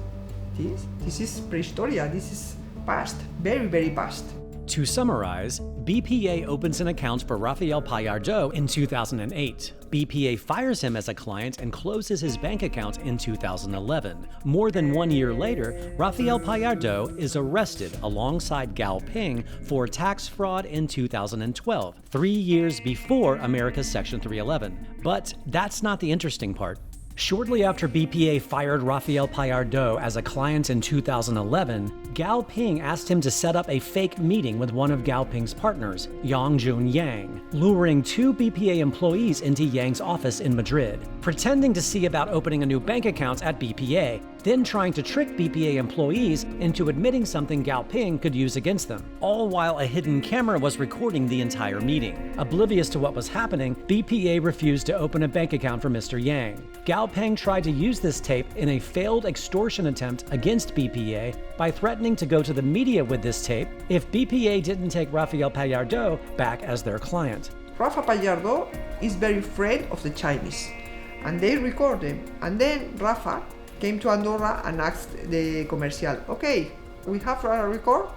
is prehistoria, this is past, very, very past. To summarize, BPA opens an account for Rafael Pallardo in 2008. BPA fires him as a client and closes his bank account in 2011. More than 1 year later, Rafael Pallardo is arrested alongside Gao Ping for tax fraud in 2012, 3 years before America's Section 311. But that's not the interesting part. Shortly after BPA fired Rafael Pallardo as a client in 2011, Gao Ping asked him to set up a fake meeting with one of Gao Ping's partners, Yongjun Yang, luring 2 BPA employees into Yang's office in Madrid. Pretending to see about opening a new bank account at BPA, then trying to trick BPA employees into admitting something Gao Ping could use against them, all while a hidden camera was recording the entire meeting. Oblivious to what was happening, BPA refused to open a bank account for Mr. Yang. Gao Ping tried to use this tape in a failed extortion attempt against BPA by threatening to go to the media with this tape if BPA didn't take Rafael Pallardo back as their client. Rafa Pallardo is very afraid of the Chinese, and they record him. And then Rafa came to Andorra and asked the commercial, okay, we have a record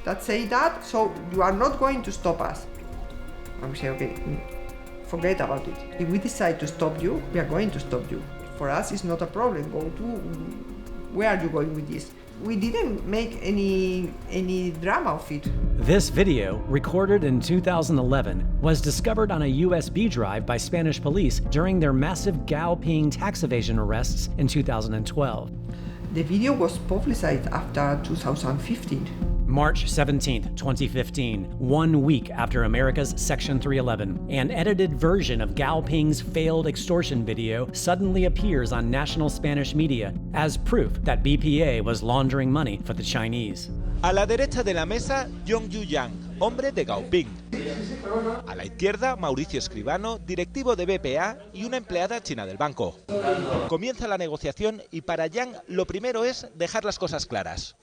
that say that, so you are not going to stop us. And we say, okay, forget about it. If we decide to stop you, we are going to stop you. For us, it's not a problem. Go to, where are you going with this? We didn't make any drama of it. This video, recorded in 2011, was discovered on a USB drive by Spanish police during their massive Gao Ping tax evasion arrests in 2012. The video was publicized after 2015. March 17, 2015, 1 week after America's Section 311, an edited version of Gao Ping's failed extortion video suddenly appears on national Spanish media as proof that BPA was laundering money for the Chinese. A la derecha de la mesa, Yong Yu Yang, hombre de Gao Ping. A la izquierda, Mauricio Escribano, directivo de BPA y una empleada china del banco. Comienza la negociación y para Yang lo primero es dejar las cosas claras.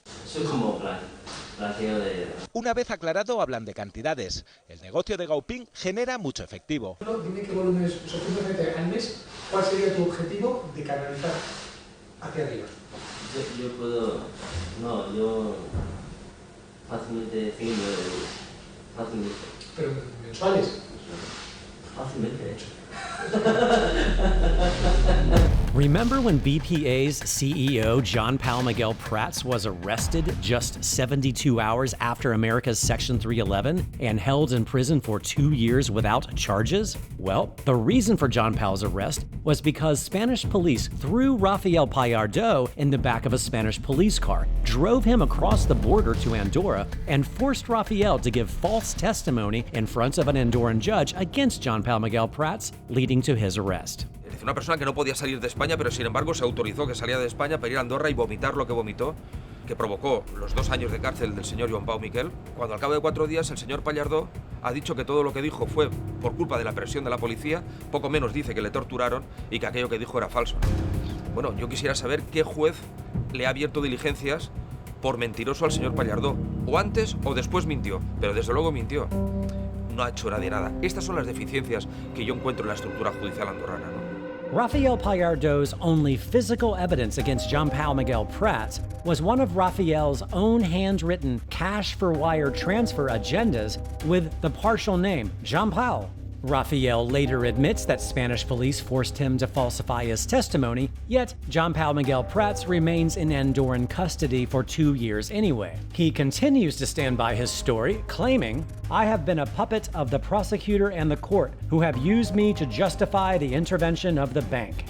Una vez aclarado, hablan de cantidades. El negocio de Gao Ping genera mucho efectivo. Dime qué volúmenes, sorprendentemente al mes, ¿cuál sería tu objetivo de canalizar hacia arriba? Yo puedo, no, yo fácilmente 100 euros, fácilmente. ¿Pero mensuales? Fácilmente. Remember when BPA's CEO, John Paul Miguel Prats, was arrested just 72 hours after America's Section 311 and held in prison for 2 years without charges? Well, the reason for John Paul's arrest was because Spanish police threw Rafael Pallardo in the back of a Spanish police car, drove him across the border to Andorra, and forced Rafael to give false testimony in front of an Andorran judge against John Paul Miguel Prats, leading to his arrest. Una persona que no podía salir de España, pero sin embargo se autorizó que saliera de España para ir a Andorra y vomitar lo que vomitó, que provocó los 2 años de cárcel del señor Joan Pau Miquel, cuando al cabo de 4 días el señor Pallardo ha dicho que todo lo que dijo fue por culpa de la presión de la policía, poco menos dice que le torturaron y que aquello que dijo era falso. Bueno, yo quisiera saber qué juez le ha abierto diligencias por mentiroso al señor Pallardo, o antes o después mintió, pero desde luego mintió. No ha hecho nadie nada. Estas son las deficiencias que yo encuentro en la estructura judicial andorrana, ¿no? Rafael Pallardo's only physical evidence against John Paul Miguel Prats was one of Rafael's own handwritten cash-for-wire transfer agendas with the partial name Jean Paul. Rafael later admits that Spanish police forced him to falsify his testimony, yet John Paul Miguel Prats remains in Andorran custody for 2 years anyway. He continues to stand by his story, claiming, "I have been a puppet of the prosecutor and the court, who have used me to justify the intervention of the bank."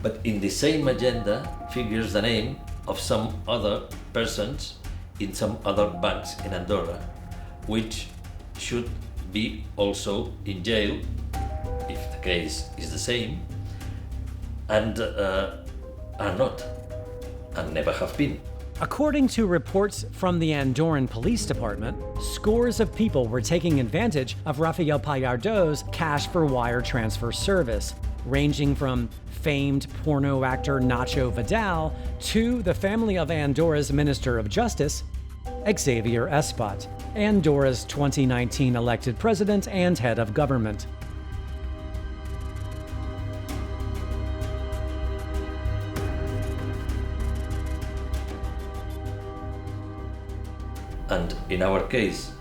But in the same agenda figures the name of some other persons in some other banks in Andorra, which should be also in jail if the case is the same, and are not, and never have been. According to reports from the Andorran Police Department, scores of people were taking advantage of Rafael Pallardo's cash-for-wire transfer service, ranging from famed porno actor Nacho Vidal to the family of Andorra's Minister of Justice, Xavier Espot, Andorra's 2019 elected president and head of government. And in our case,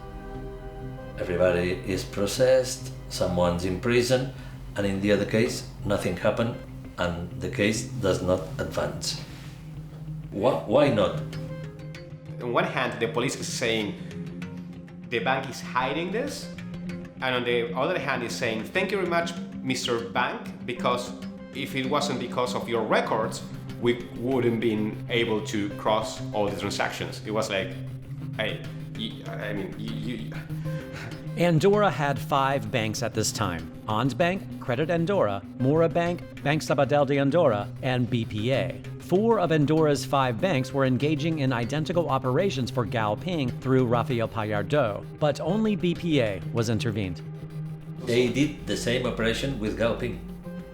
everybody is processed, someone's in prison, and in the other case, nothing happened, and the case does not advance. Why not? On one hand, the police is saying the bank is hiding this, and on the other hand is saying, thank you very much, Mr. Bank, because if it wasn't because of your records, we wouldn't been able to cross all the transactions. It was like, Andorra had 5 banks at this time: Ond Bank, Credit Andorra, Mora Bank, Banc Sabadell de Andorra, and BPA. 4 of Andorra's 5 banks were engaging in identical operations for Gaoping through Rafael Pallardo, but only BPA was intervened. They did the same operation with Gaoping.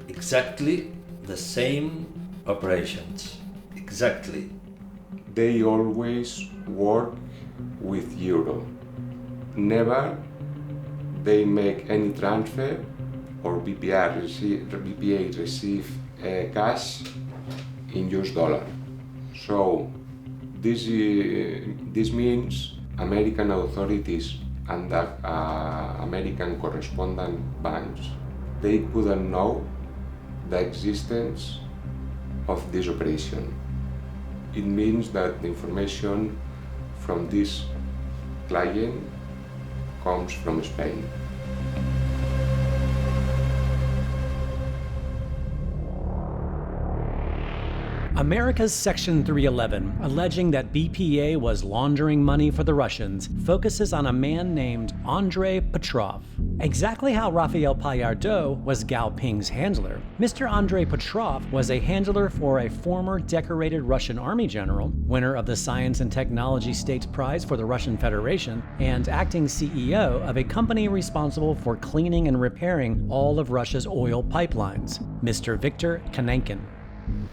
Exactly the same operations. Exactly. They always work with euro. Never they make any transfer or BPA receive cash in US dollar. So this means American authorities and American correspondent banks, they couldn't know the existence of this operation. It means that the information from this client comes from Spain. America's Section 311, alleging that BPA was laundering money for the Russians, focuses on a man named Andrei Petrov. Exactly how Rafael Pallardo was Gaoping's handler, Mr. Andrei Petrov was a handler for a former decorated Russian army general, winner of the Science and Technology Stakes Prize for the Russian Federation, and acting CEO of a company responsible for cleaning and repairing all of Russia's oil pipelines, Mr. Viktor Kanenkin.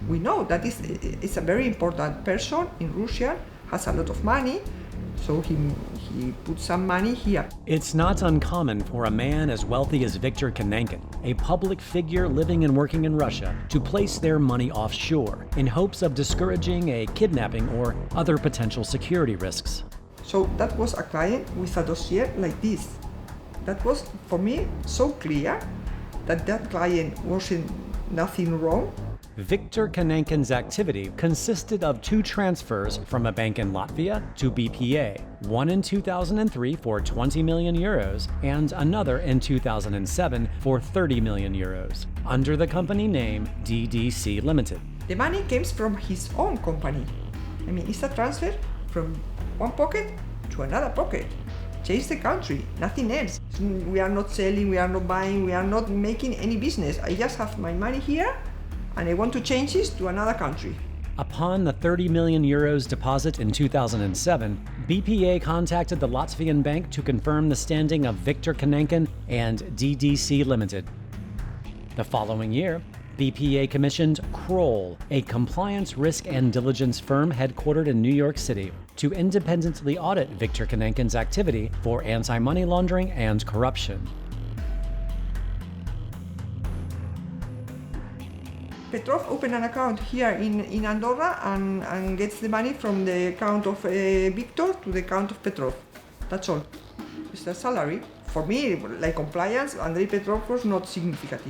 We know that is a very important person in Russia, has a lot of money, so he put some money here. It's not uncommon for a man as wealthy as Viktor Kanenkin, a public figure living and working in Russia, to place their money offshore in hopes of discouraging a kidnapping or other potential security risks. So that was a client with a dossier like this. That was, for me, so clear that client wasn't nothing wrong. Viktor Kanenkin's activity consisted of 2 transfers from a bank in Latvia to BPA, one in 2003 for 20 million euros and another in 2007 for 30 million euros, under the company name DDC Limited. The money came from his own company. I mean, it's a transfer from one pocket to another pocket. Change the country, nothing else. We are not selling, we are not buying, we are not making any business. I just have my money here and I want to change this to another country. Upon the 30 million euros deposit in 2007, BPA contacted the Latvian bank to confirm the standing of Viktor Kanenkin and DDC Limited. The following year, BPA commissioned Kroll, a compliance risk and diligence firm headquartered in New York City, to independently audit Viktor Kanenkin's activity for anti-money laundering and corruption. Petrov opened an account here in Andorra and gets the money from the account of Victor to the account of Petrov. That's all. It's a salary. For me, like compliance, Andrei Petrov was not significant.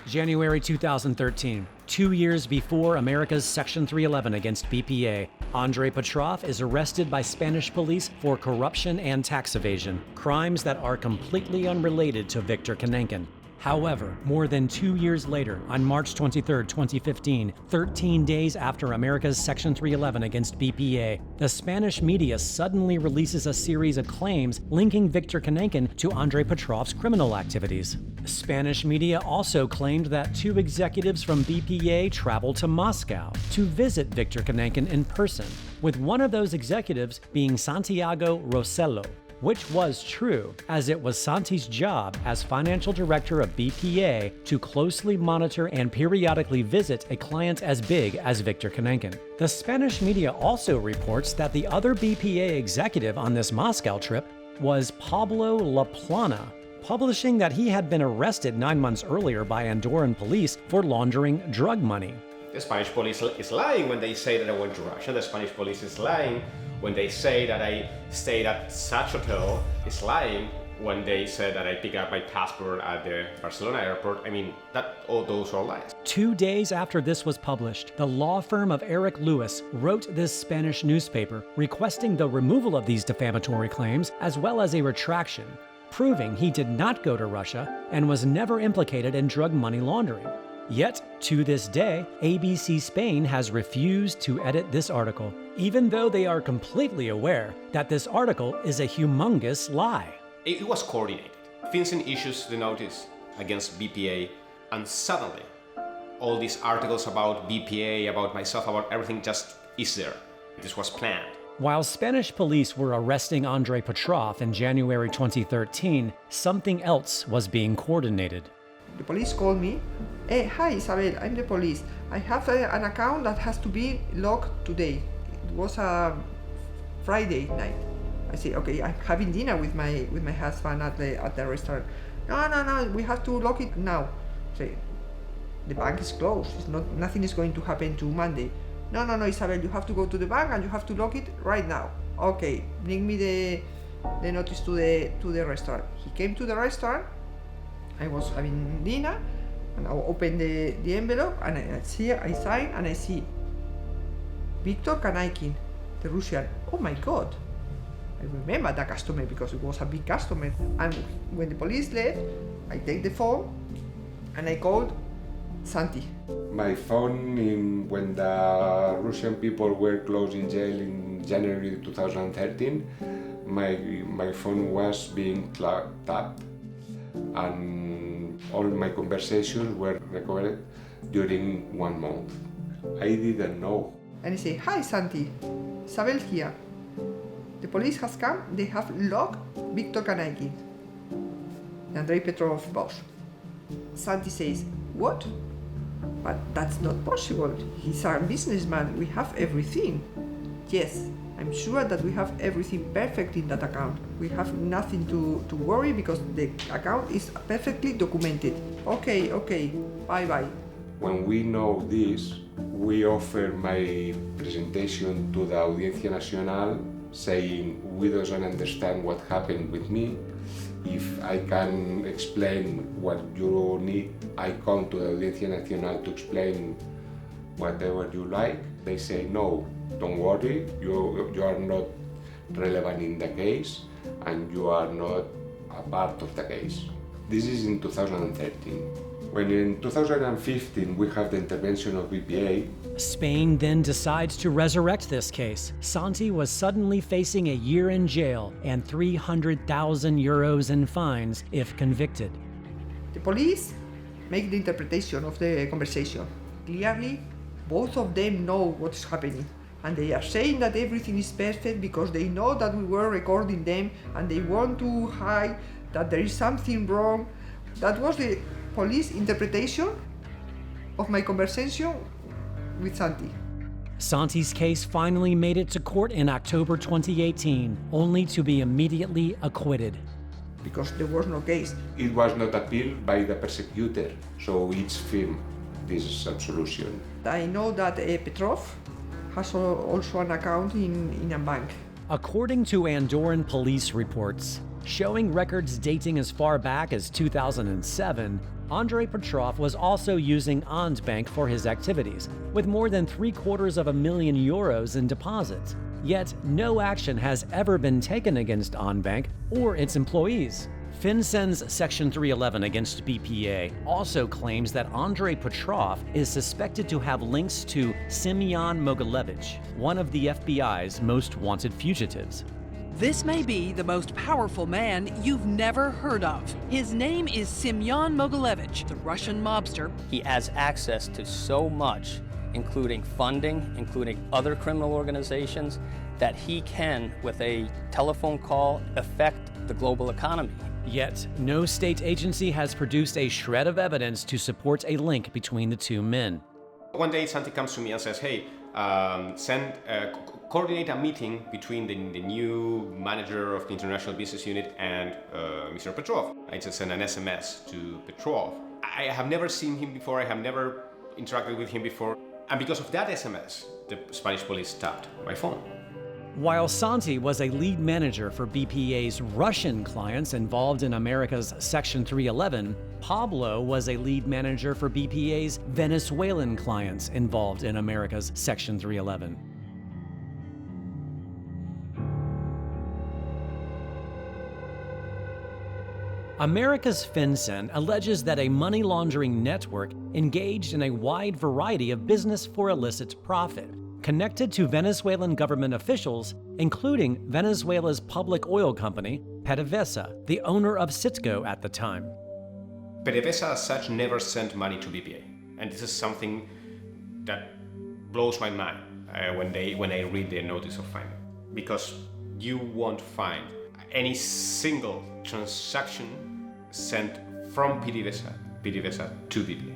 January 2013, 2 years before America's Section 311 against BPA, Andrei Petrov is arrested by Spanish police for corruption and tax evasion, crimes that are completely unrelated to Viktor Kanenkin. However, more than 2 years later, on March 23, 2015, 13 days after America's Section 311 against BPA, the Spanish media suddenly releases a series of claims linking Viktor Kanenkin to Andrei Petrov's criminal activities. Spanish media also claimed that 2 executives from BPA traveled to Moscow to visit Viktor Kanenkin in person, with one of those executives being Santiago Rosello, which was true, as it was Santi's job as financial director of BPA to closely monitor and periodically visit a client as big as Viktor Kanenkin. The Spanish media also reports that the other BPA executive on this Moscow trip was Pablo Laplana, publishing that he had been arrested 9 months earlier by Andorran police for laundering drug money. The Spanish police is lying when they say that I went to Russia. The Spanish police is lying when they say that I stayed at such hotel. Is lying when they said that I picked up my passport at the Barcelona airport. I mean, all those are lies. 2 days after this was published, the law firm of Eric Lewis wrote this Spanish newspaper requesting the removal of these defamatory claims as well as a retraction, proving he did not go to Russia and was never implicated in drug money laundering. Yet, to this day, ABC Spain has refused to edit this article, even though they are completely aware that this article is a humongous lie. It was coordinated. FinCEN issues the notice against BPA, and suddenly all these articles about BPA, about myself, about everything just is there. This was planned. While Spanish police were arresting Andrei Petrov in January 2013, something else was being coordinated. The police called me. Hey, hi Isabel, I'm the police. I have an account that has to be locked today. It was a Friday night. I say, okay, I'm having dinner with my husband at the restaurant. No, we have to lock it now. Say, the bank is closed. Nothing is going to happen to Monday. No, Isabel, you have to go to the bank and you have to lock it right now. Okay, bring me the notice to the restaurant. He came to the restaurant. I was having dinner, and I opened the envelope, and I sign, and I see Viktor Kanaikin, the Russian. Oh my God! I remember that customer because it was a big customer. And when the police left, I take the phone, and I called Santi. My phone, when the Russian people were closed in jail in January 2013, my phone was being tapped, and all my conversations were recorded during 1 month. I didn't know. And I say, hi Santi, Isabel here. The police has come, they have locked Viktor Kanaikin, the Andrei Petrov boss. Santi says, what? But that's not possible. He's our businessman, we have everything. Yes, I'm sure that we have everything perfect in that account. We have nothing to worry because the account is perfectly documented. Okay, bye-bye. When we know this, we offer my presentation to the Audiencia Nacional saying we don't understand what happened with me. If I can explain what you need, I come to the Audiencia Nacional to explain whatever you like. They say, no, don't worry, you are not relevant in the case and you are not a part of the case. This is in 2013. When in 2015 we have the intervention of BPA, Spain then decides to resurrect this case. Santi was suddenly facing a year in jail and 300,000 euros in fines if convicted. The police make the interpretation of the conversation. Clearly, both of them know what is happening. And they are saying that everything is perfect because they know that we were recording them and they want to hide that there is something wrong. That was the police interpretation of my conversation with Santi. Santi's case finally made it to court in October 2018, only to be immediately acquitted. Because there was no case. It was not appealed by the prosecutor, so it's firm, this absolution. I know that Petrov has also an account in a bank. According to Andorran police reports, showing records dating as far back as 2007, Andrei Petrov was also using Andbank for his activities, with more than €750,000 euros in deposits. Yet, no action has ever been taken against Andbank or its employees. FinCEN's Section 311 against BPA also claims that Andrei Petrov is suspected to have links to Semyon Mogilevich, one of the FBI's most wanted fugitives. This may be the most powerful man you've never heard of. His name is Semyon Mogilevich, the Russian mobster. He has access to so much, including funding, including other criminal organizations, that he can, with a telephone call, affect the global economy. Yet, no state agency has produced a shred of evidence to support a link between the two men. One day Santi comes to me and says, hey, coordinate a meeting between the new manager of the International Business Unit and Mr. Petrov. I just sent an SMS to Petrov. I have never seen him before, I have never interacted with him before, and because of that SMS, the Spanish police tapped my phone. While Santi was a lead manager for BPA's Russian clients involved in America's Section 311, Pablo was a lead manager for BPA's Venezuelan clients involved in America's Section 311. America's FinCEN alleges that a money laundering network engaged in a wide variety of business for illicit profit, connected to Venezuelan government officials, including Venezuela's public oil company, PDVSA, the owner of Citgo at the time. PDVSA as such never sent money to BPA. And this is something that blows my mind when I read the notice of finding, because you won't find any single transaction sent from PDVSA to BPA.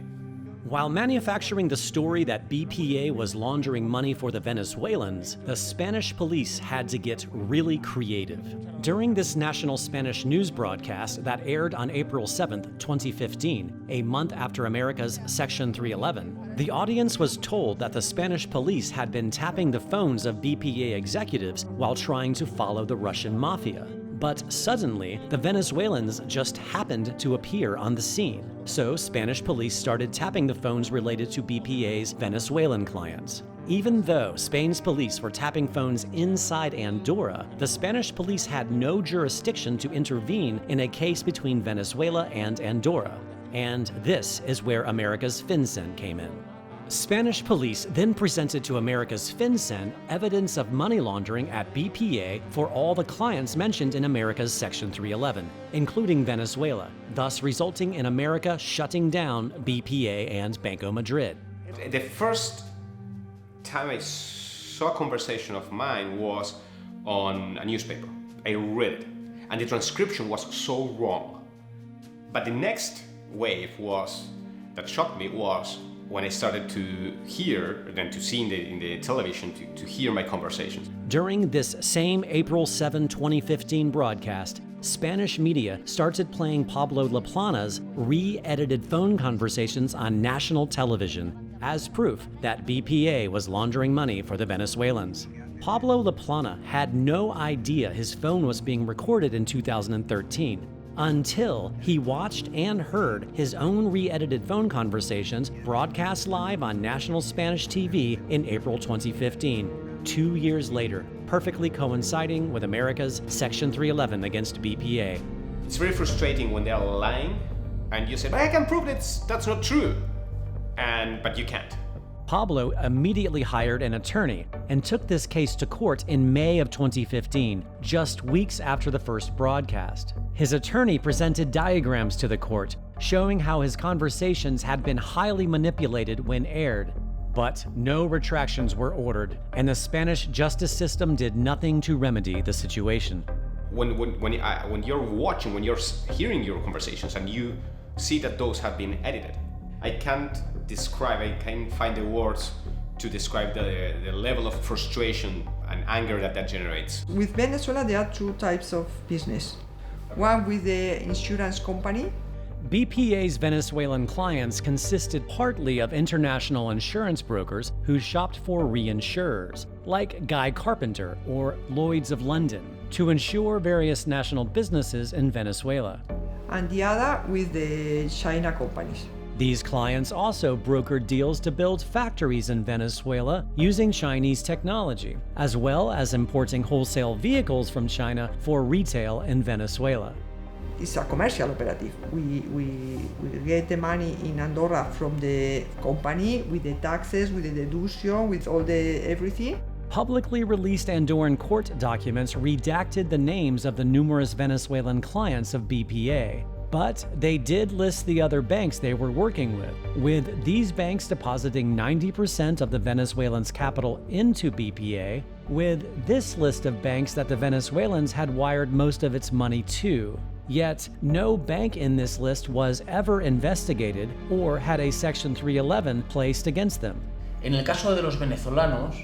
While manufacturing the story that BPA was laundering money for the Venezuelans, the Spanish police had to get really creative. During this national Spanish news broadcast that aired on April 7, 2015, a month after America's Section 311, the audience was told that the Spanish police had been tapping the phones of BPA executives while trying to follow the Russian mafia. But suddenly, the Venezuelans just happened to appear on the scene. So Spanish police started tapping the phones related to BPA's Venezuelan clients. Even though Spain's police were tapping phones inside Andorra, the Spanish police had no jurisdiction to intervene in a case between Venezuela and Andorra. And this is where America's FinCEN came in. Spanish police then presented to America's FinCEN evidence of money laundering at BPA for all the clients mentioned in America's Section 311, including Venezuela, thus resulting in America shutting down BPA and Banco Madrid. The first time I saw a conversation of mine was on a newspaper. I read it, and the transcription was so wrong. But the next wave that shocked me was when I started to hear, then to see in the television, to hear my conversations. During this same April 7, 2015 broadcast, Spanish media started playing Pablo Laplana's re-edited phone conversations on national television as proof that BPA was laundering money for the Venezuelans. Pablo Laplana had no idea his phone was being recorded in 2013. Until he watched and heard his own re-edited phone conversations broadcast live on national Spanish TV in April 2015, 2 years later, perfectly coinciding with America's Section 311 against BPA. It's very frustrating when they're lying and you say, but I can prove that's not true, but you can't. Pablo immediately hired an attorney and took this case to court in May of 2015, just weeks after the first broadcast. His attorney presented diagrams to the court showing how his conversations had been highly manipulated when aired. But no retractions were ordered, and the Spanish justice system did nothing to remedy the situation. When you're hearing your conversations and you see that those have been edited, I can't find the words to describe the level of frustration and anger that generates. With Venezuela, there are two types of business. One with the insurance company. BPA's Venezuelan clients consisted partly of international insurance brokers who shopped for reinsurers, like Guy Carpenter or Lloyd's of London, to insure various national businesses in Venezuela. And the other with the China companies. These clients also brokered deals to build factories in Venezuela using Chinese technology, as well as importing wholesale vehicles from China for retail in Venezuela. It's a commercial operative. We get the money in Andorra from the company with the taxes, with the deduction, with all the everything. Publicly released Andorran court documents redacted the names of the numerous Venezuelan clients of BPA. But they did list the other banks they were working with these banks depositing 90% of the Venezuelans' capital into BPA, with this list of banks that the Venezuelans had wired most of its money to. Yet, no bank in this list was ever investigated or had a Section 311 placed against them. En el caso de los venezolanos,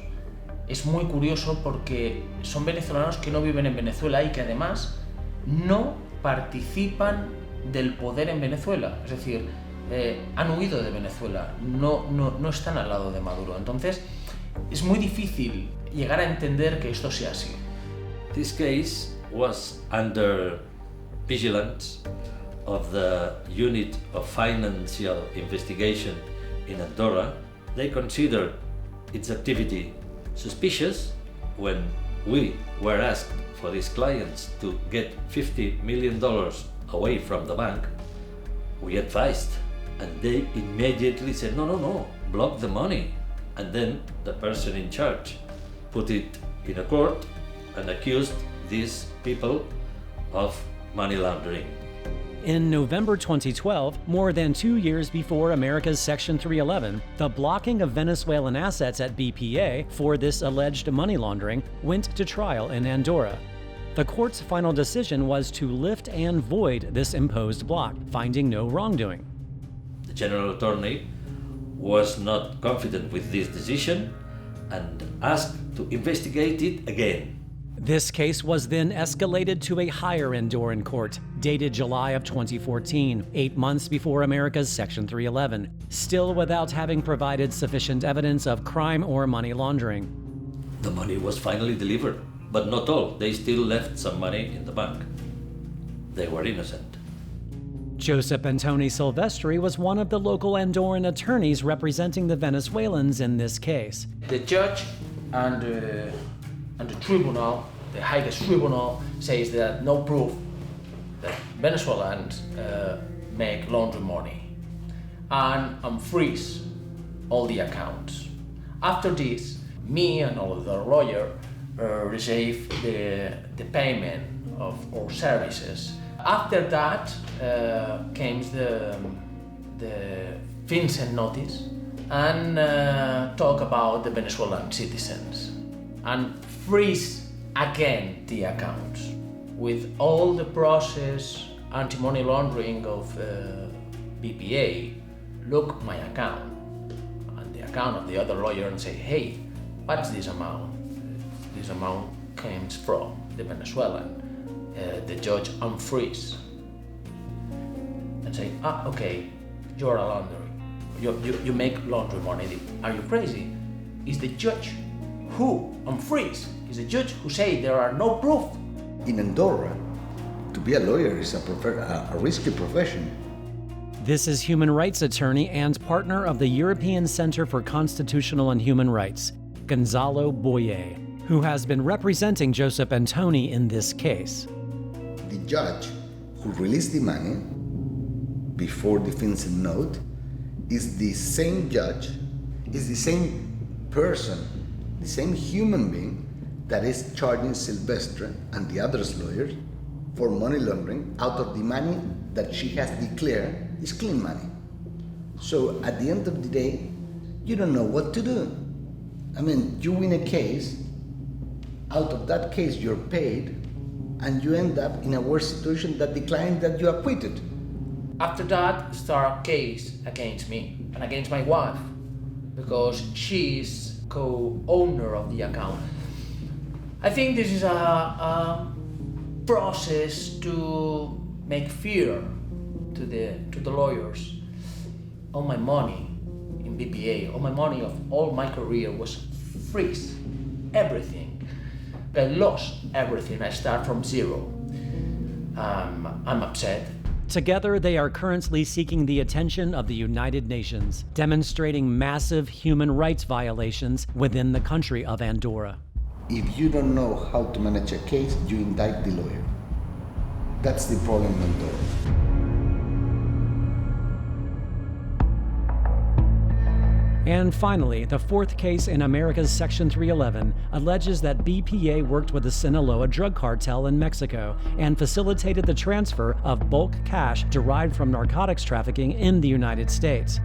es muy curioso porque son venezolanos que no viven en Venezuela y que además no participan del poder en Venezuela, es decir, han huido de Venezuela, no están al lado de Maduro. Entonces, es muy difícil llegar a entender que esto sea así. This case was under vigilance of the Unit of Financial Investigation in Andorra. They considered its activity suspicious when we were asked for these clients to get $50 million away from the bank. We advised, and they immediately said, no, block the money. And then the person in charge put it in a court and accused these people of money laundering. In November 2012, more than 2 years before America's Section 311, the blocking of Venezuelan assets at BPA for this alleged money laundering went to trial in Andorra. The court's final decision was to lift and void this imposed block, finding no wrongdoing. The General Attorney was not confident with this decision and asked to investigate it again. This case was then escalated to a higher Andorran court, dated July of 2014, 8 months before America's Section 311, still without having provided sufficient evidence of crime or money laundering. The money was finally delivered, but not all. They still left some money in the bank. They were innocent. Josep Antoni Silvestri was one of the local Andorran attorneys representing the Venezuelans in this case. The judge and the tribunal, the highest tribunal, says that no proof that Venezuelans make laundry money and freeze all the accounts. After this, me and all the lawyer receive the payment of our services. After that came the Vincent notice and talk about the Venezuelan citizens and freeze again the accounts with all the process anti-money laundering of BPA. Look my account and the account of the other lawyer and say, hey, what's this amount? This amount comes from the Venezuelan. The judge unfreeze and say, okay, you're a launderer. You make laundry money. Are you crazy? It's the judge who unfreeze. It's the judge who say there are no proof. In Andorra, to be a lawyer is a risky profession. This is human rights attorney and partner of the European Center for Constitutional and Human Rights, Gonzalo Boye, who has been representing Josep Antoni in this case. The judge who released the money before the Vincent note is the same judge, is the same person, the same human being that is charging Silvestre and the others lawyers for money laundering out of the money that she has declared is clean money. So at the end of the day, you don't know what to do. I mean, you win a case, out of that case you're paid, and you end up in a worse situation than the client that you acquitted. After that, start a case against me and against my wife because she is co-owner of the account. I think this is a process to make fear to the lawyers. All my money in BPA, all my money of all my career was freeze, everything. I lost everything. I start from zero. I'm upset. Together, they are currently seeking the attention of the United Nations, demonstrating massive human rights violations within the country of Andorra. If you don't know how to manage a case, you indict the lawyer. That's the problem in Andorra. And finally, the fourth case in America's Section 311 alleges that BPA worked with the Sinaloa drug cartel in Mexico and facilitated the transfer of bulk cash derived from narcotics trafficking in the United States.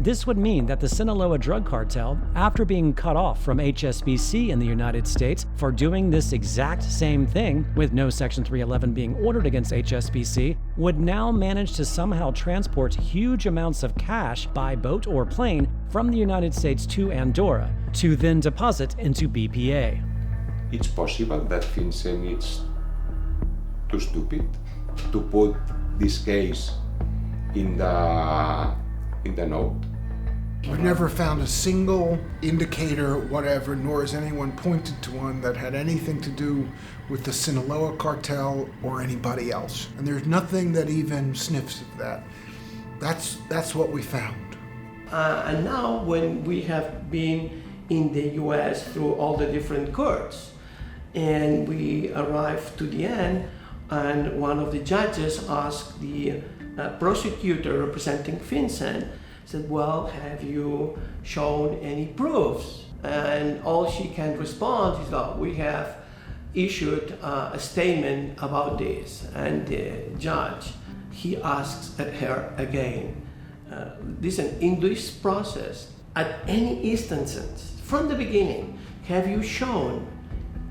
This would mean that the Sinaloa drug cartel, after being cut off from HSBC in the United States for doing this exact same thing, with no Section 311 being ordered against HSBC, would now manage to somehow transport huge amounts of cash by boat or plane from the United States to Andorra, to then deposit into BPA. It's possible that Vincent is too stupid to put this case in the note. We've never found a single indicator, whatever, nor has anyone pointed to one that had anything to do with the Sinaloa cartel or anybody else. And there's nothing that even sniffs of that. That's what we found. And now when we have been in the US through all the different courts, and we arrived to the end, and one of the judges asked the prosecutor representing Vincent, said, well, have you shown any proofs? And all she can respond is that we have issued a statement about this. And the judge he asks her again, listen, in this process, at any instances, from the beginning, have you shown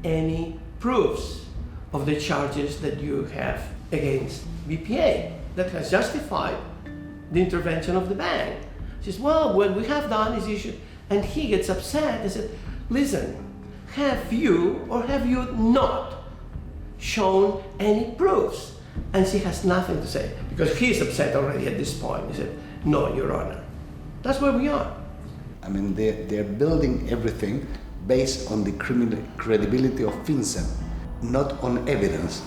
any proofs of the charges that you have against BPA that has justified the intervention of the bank? She says, well, what we have done is issue, and he gets upset and said, listen, have you or have you not shown any proofs? And she has nothing to say because he's upset already at this point. He said, no, Your Honor. That's where we are. I mean, they're building everything based on the credibility of FinCEN, not on evidence.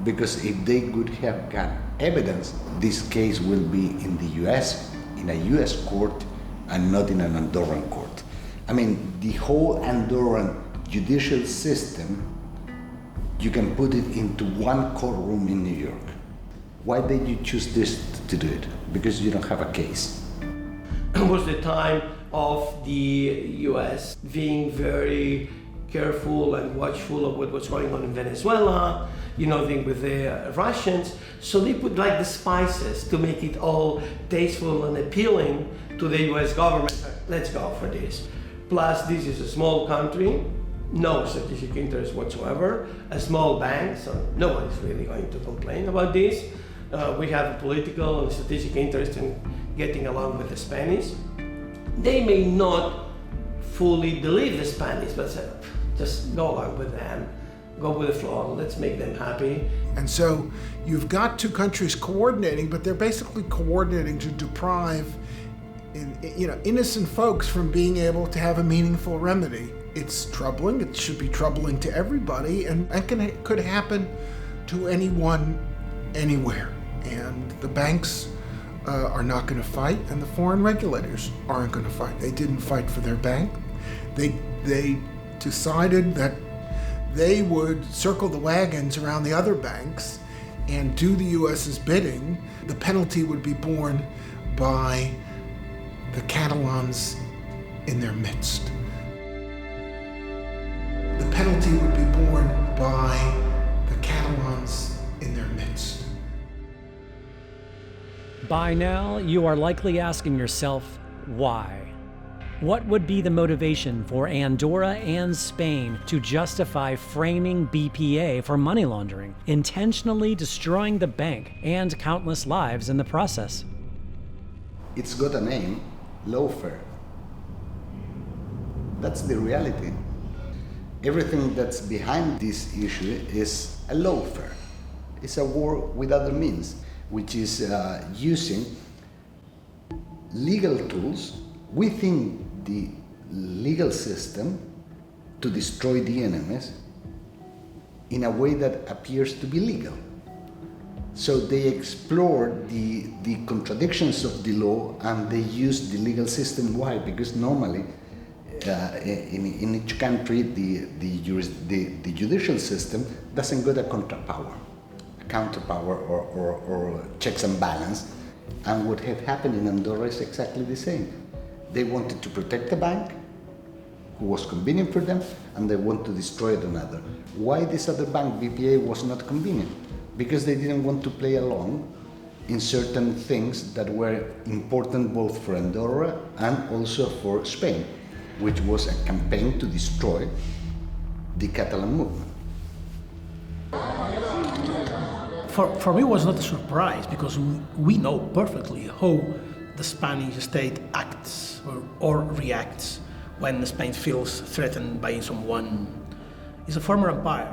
Because if they could have got evidence, this case will be in the US, in a US court, and not in an Andorran court. I mean, the whole Andorran judicial system, you can put it into one courtroom in New York. Why did you choose this to do it? Because you don't have a case. It was the time of the US being very careful and watchful of what was going on in Venezuela, with the Russians. So they put like the spices to make it all tasteful and appealing to the US government. Let's go for this. Plus, this is a small country, no strategic interest whatsoever, a small bank, so no one is really going to complain about this. We have a political and strategic interest in getting along with the Spanish. They may not fully believe the Spanish, but just go along with them, go with the flow, let's make them happy. And so you've got two countries coordinating, but they're basically coordinating to deprive innocent folks from being able to have a meaningful remedy. It's troubling, it should be troubling to everybody, and could happen to anyone, anywhere. And the banks are not going to fight, and the foreign regulators aren't going to fight. They didn't fight for their bank. They decided that they would circle the wagons around the other banks and do the US's bidding. The penalty would be borne by the Catalans in their midst. The penalty would be borne by the Catalans in their midst. By now, you are likely asking yourself, why? What would be the motivation for Andorra and Spain to justify framing BPA for money laundering, intentionally destroying the bank and countless lives in the process? It's got a name, lawfare. That's the reality. Everything that's behind this issue is a lawfare. It's a war with other means, which is using legal tools within the legal system to destroy the enemies in a way that appears to be legal. So they explore the contradictions of the law and they use the legal system. Why? Because normally in each country the judicial system doesn't got a counterpower or checks and balance. And what had happened in Andorra is exactly the same. They wanted to protect the bank, who was convenient for them, and they want to destroy another. Why this other bank, BPA, was not convenient? Because they didn't want to play along in certain things that were important both for Andorra and also for Spain, which was a campaign to destroy the Catalan movement. For me, it was not a surprise because we know perfectly how the Spanish state acts or reacts when Spain feels threatened by someone. It's a former empire.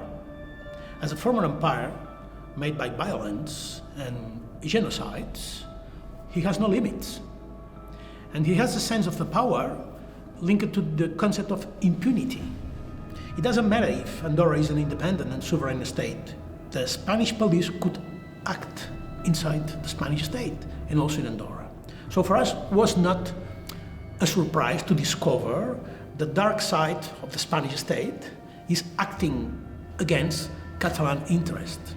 As a former empire made by violence and genocides, he has no limits. And he has a sense of the power linked to the concept of impunity. It doesn't matter if Andorra is an independent and sovereign state. The Spanish police could act inside the Spanish state and also in Andorra. So for us, it was not a surprise to discover the dark side of the Spanish state is acting against Catalan interests.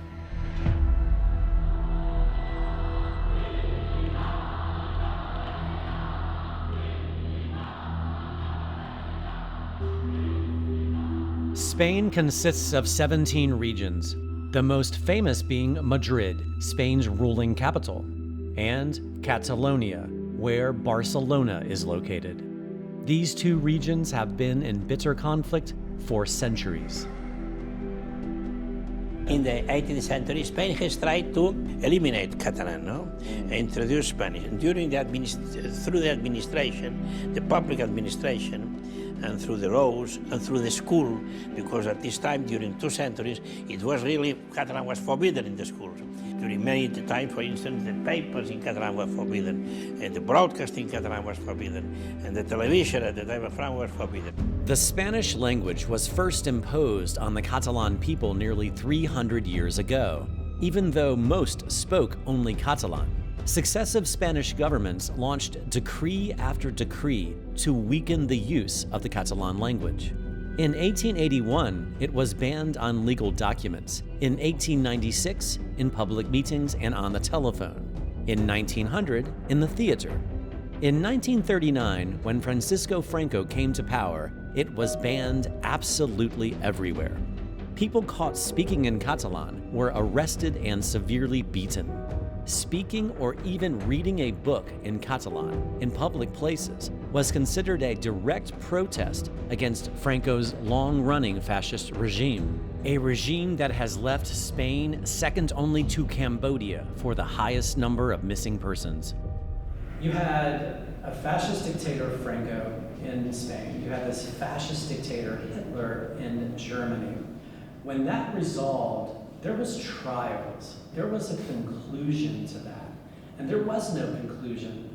Spain consists of 17 regions. the most famous being Madrid, Spain's ruling capital, and Catalonia, where Barcelona is located. These two regions have been in bitter conflict for centuries. In the 18th century, Spain has tried to eliminate Catalan, introduce Spanish. And through the administration, the public administration, and through the roads and through the school, because at this time, during 2 centuries, it was really, Catalan was forbidden in the schools. During many times, for instance, the papers in Catalan were forbidden, and the broadcasting in Catalan was forbidden, and the television at the time of Franco was forbidden. The Spanish language was first imposed on the Catalan people nearly 300 years ago, even though most spoke only Catalan. Successive Spanish governments launched decree after decree to weaken the use of the Catalan language. In 1881, it was banned on legal documents. In 1896, in public meetings and on the telephone. In 1900, in the theater. In 1939, when Francisco Franco came to power, it was banned absolutely everywhere. People caught speaking in Catalan were arrested and severely beaten. Speaking or even reading a book in Catalan in public places was considered a direct protest against Franco's long-running fascist regime, a regime that has left Spain second only to Cambodia for the highest number of missing persons. You had a fascist dictator, Franco, in Spain. You had this fascist dictator, Hitler, in Germany. When that resolved, there was trials. There was a conclusion to that. And there was no conclusion.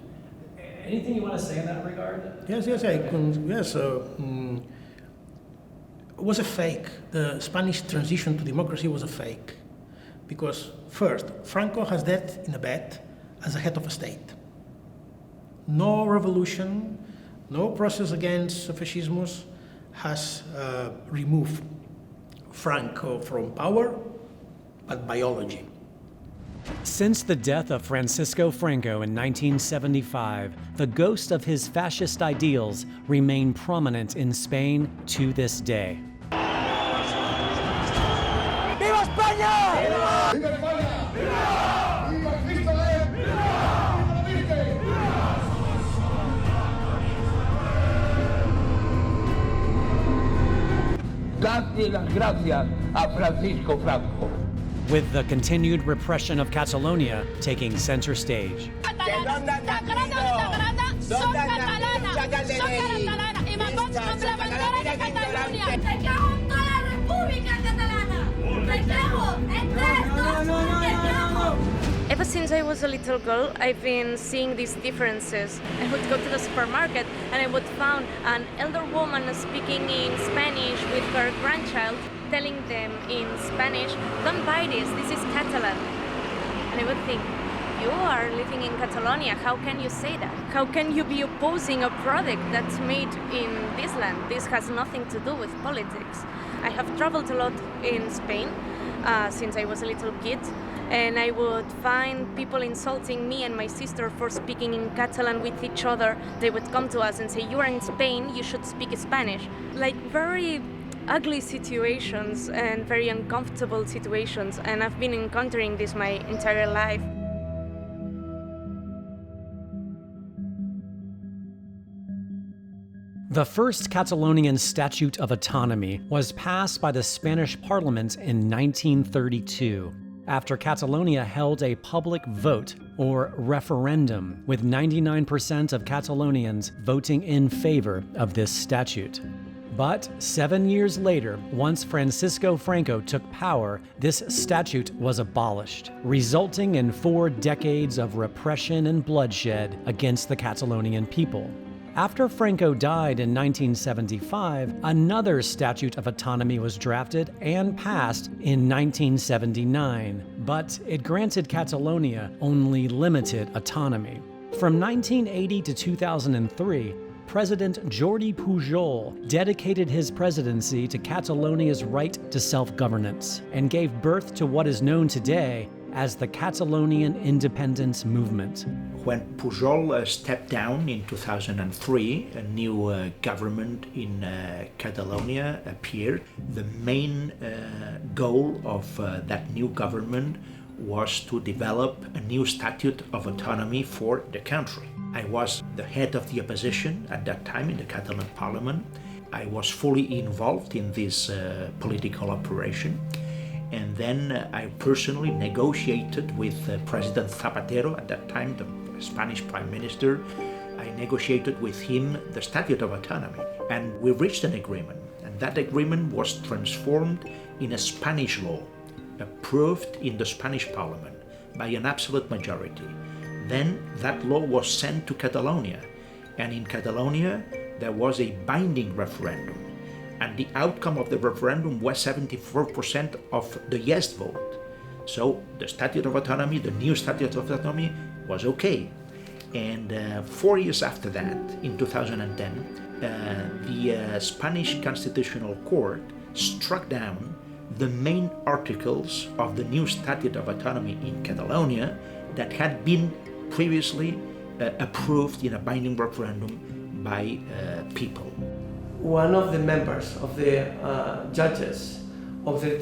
Anything you want to say in that regard? Yes. It was a fake. The Spanish transition to democracy was a fake. Because first, Franco has that in a bed as a head of a state. No revolution, no process against fascismus has removed Franco from power, but biology. Since the death of Francisco Franco in 1975, the ghost of his fascist ideals remain prominent in Spain to this day. ¡Viva España! ¡Viva! ¡Viva España! ¡Viva! ¡Viva Cristo Rey! ¡Viva! ¡Viva la Virgen! Dadle las gracias a Francisco Franco. With the continued repression of Catalonia taking center stage. Ever since I was a little girl, I've been seeing these differences. I would go to the supermarket and I would find an elder woman speaking in Spanish with her grandchild, telling them in Spanish, "Don't buy this is Catalan." And I would think, you are living in Catalonia, how can you say that? How can you be opposing a product that's made in this land? This has nothing to do with politics. I have traveled a lot in Spain since I was a little kid, and I would find people insulting me and my sister for speaking in Catalan with each other. They would come to us and say, "You are in Spain, you should speak Spanish." Like very ugly situations and very uncomfortable situations, and I've been encountering this my entire life. The first Catalonian Statute of Autonomy was passed by the Spanish Parliament in 1932, after Catalonia held a public vote, or referendum, with 99% of Catalonians voting in favor of this statute. But 7 years later, once Francisco Franco took power, this statute was abolished, resulting in 4 decades of repression and bloodshed against the Catalonian people. After Franco died in 1975, another Statute of Autonomy was drafted and passed in 1979, but it granted Catalonia only limited autonomy. From 1980 to 2003, President Jordi Pujol dedicated his presidency to Catalonia's right to self-governance and gave birth to what is known today as the Catalonian Independence Movement. When Pujol stepped down in 2003, a new government in Catalonia appeared. The main goal of that new government was to develop a new statute of autonomy for the country. I was the head of the opposition at that time in the Catalan parliament. I was fully involved in this political operation. And then I personally negotiated with President Zapatero, at that time the Spanish Prime Minister. I negotiated with him the Statute of Autonomy, and we reached an agreement. And that agreement was transformed in a Spanish law, approved in the Spanish Parliament by an absolute majority. Then that law was sent to Catalonia, and in Catalonia there was a binding referendum. And the outcome of the referendum was 74% of the yes vote. So the Statute of Autonomy, the new Statute of Autonomy, was okay. And 4 years after that, in 2010, the Spanish Constitutional Court struck down the main articles of the new Statute of Autonomy in Catalonia that had been previously approved in a binding referendum by people. One of the members of the judges of the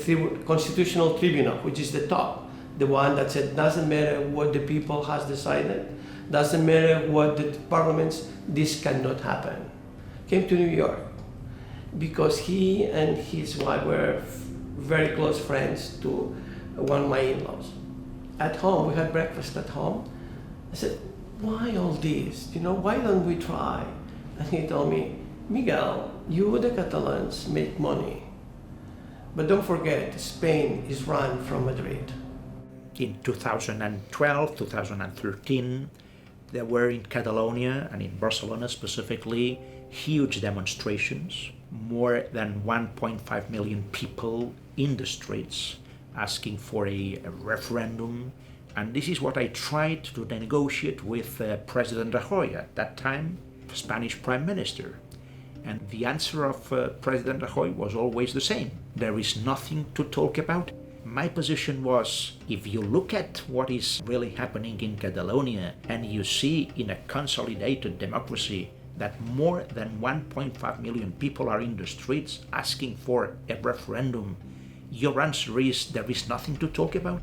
Constitutional Tribunal, which is the top, the one that said doesn't matter what the people has decided, doesn't matter what the parliaments, this cannot happen, came to New York because he and his wife were very close friends to one of my in-laws. At home, we had breakfast at home. I said, why all this? Why don't we try? And he told me, Miguel, you, the Catalans, make money. But don't forget, Spain is run from Madrid. In 2012, 2013, there were in Catalonia and in Barcelona specifically huge demonstrations, more than 1.5 million people in the streets asking for a referendum. And this is what I tried to negotiate with President Rajoy, at that time Spanish Prime Minister. And the answer of President Rajoy was always the same. There is nothing to talk about. My position was, if you look at what is really happening in Catalonia and you see in a consolidated democracy that more than 1.5 million people are in the streets asking for a referendum, your answer is there is nothing to talk about?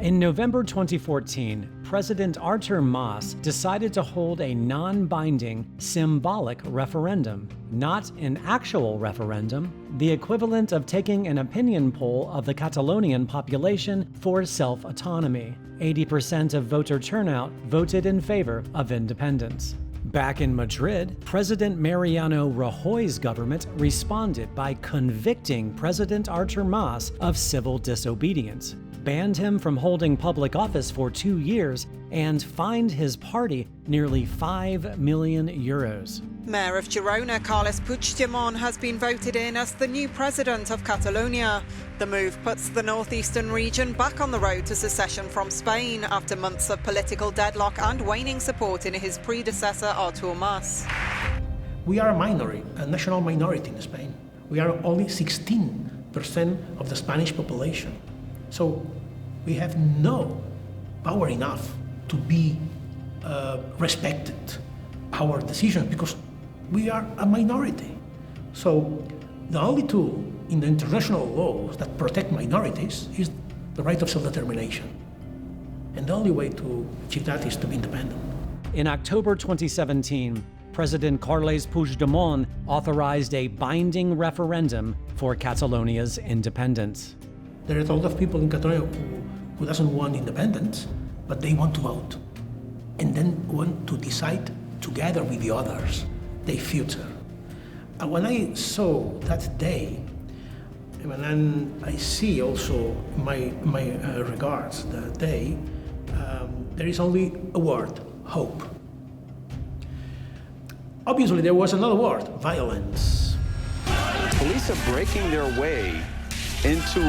In November 2014, President Artur Mas decided to hold a non-binding, symbolic referendum, not an actual referendum, the equivalent of taking an opinion poll of the Catalonian population for self-autonomy. 80% of voter turnout voted in favor of independence. Back in Madrid, President Mariano Rajoy's government responded by convicting President Artur Mas of civil disobedience, banned him from holding public office for 2 years, and fined his party nearly €5 million. Mayor of Girona, Carles Puigdemont, has been voted in as the new president of Catalonia. The move puts the northeastern region back on the road to secession from Spain after months of political deadlock and waning support in his predecessor, Artur Mas. We are a minority, a national minority in Spain. We are only 16% of the Spanish population. So we have no power enough to be respected our decisions because we are a minority. So the only tool in the international laws that protect minorities is the right of self-determination. And the only way to achieve that is to be independent. In October 2017, President Carles Puigdemont authorized a binding referendum for Catalonia's independence. There are a lot of people in Catalonia who doesn't want independence, but they want to vote and then want to decide together with the others their future. And when I saw that day, and I see also my regards that day, there is only a word: hope. Obviously, there was another word: violence. Police are breaking their way into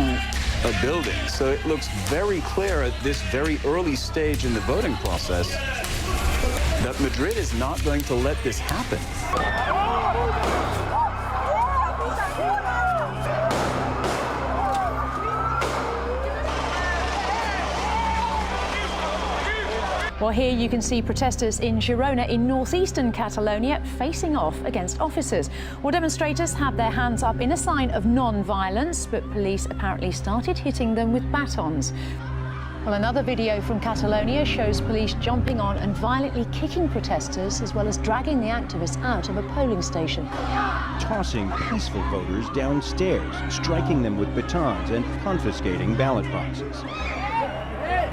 a building, so it looks very clear at this very early stage in the voting process that Madrid is not going to let this happen. Well, here you can see protesters in Girona in northeastern Catalonia facing off against officers. Well, demonstrators had their hands up in a sign of non-violence, but police apparently started hitting them with batons. Well, another video from Catalonia shows police jumping on and violently kicking protesters, as well as dragging the activists out of a polling station. Tossing peaceful voters downstairs, striking them with batons and confiscating ballot boxes.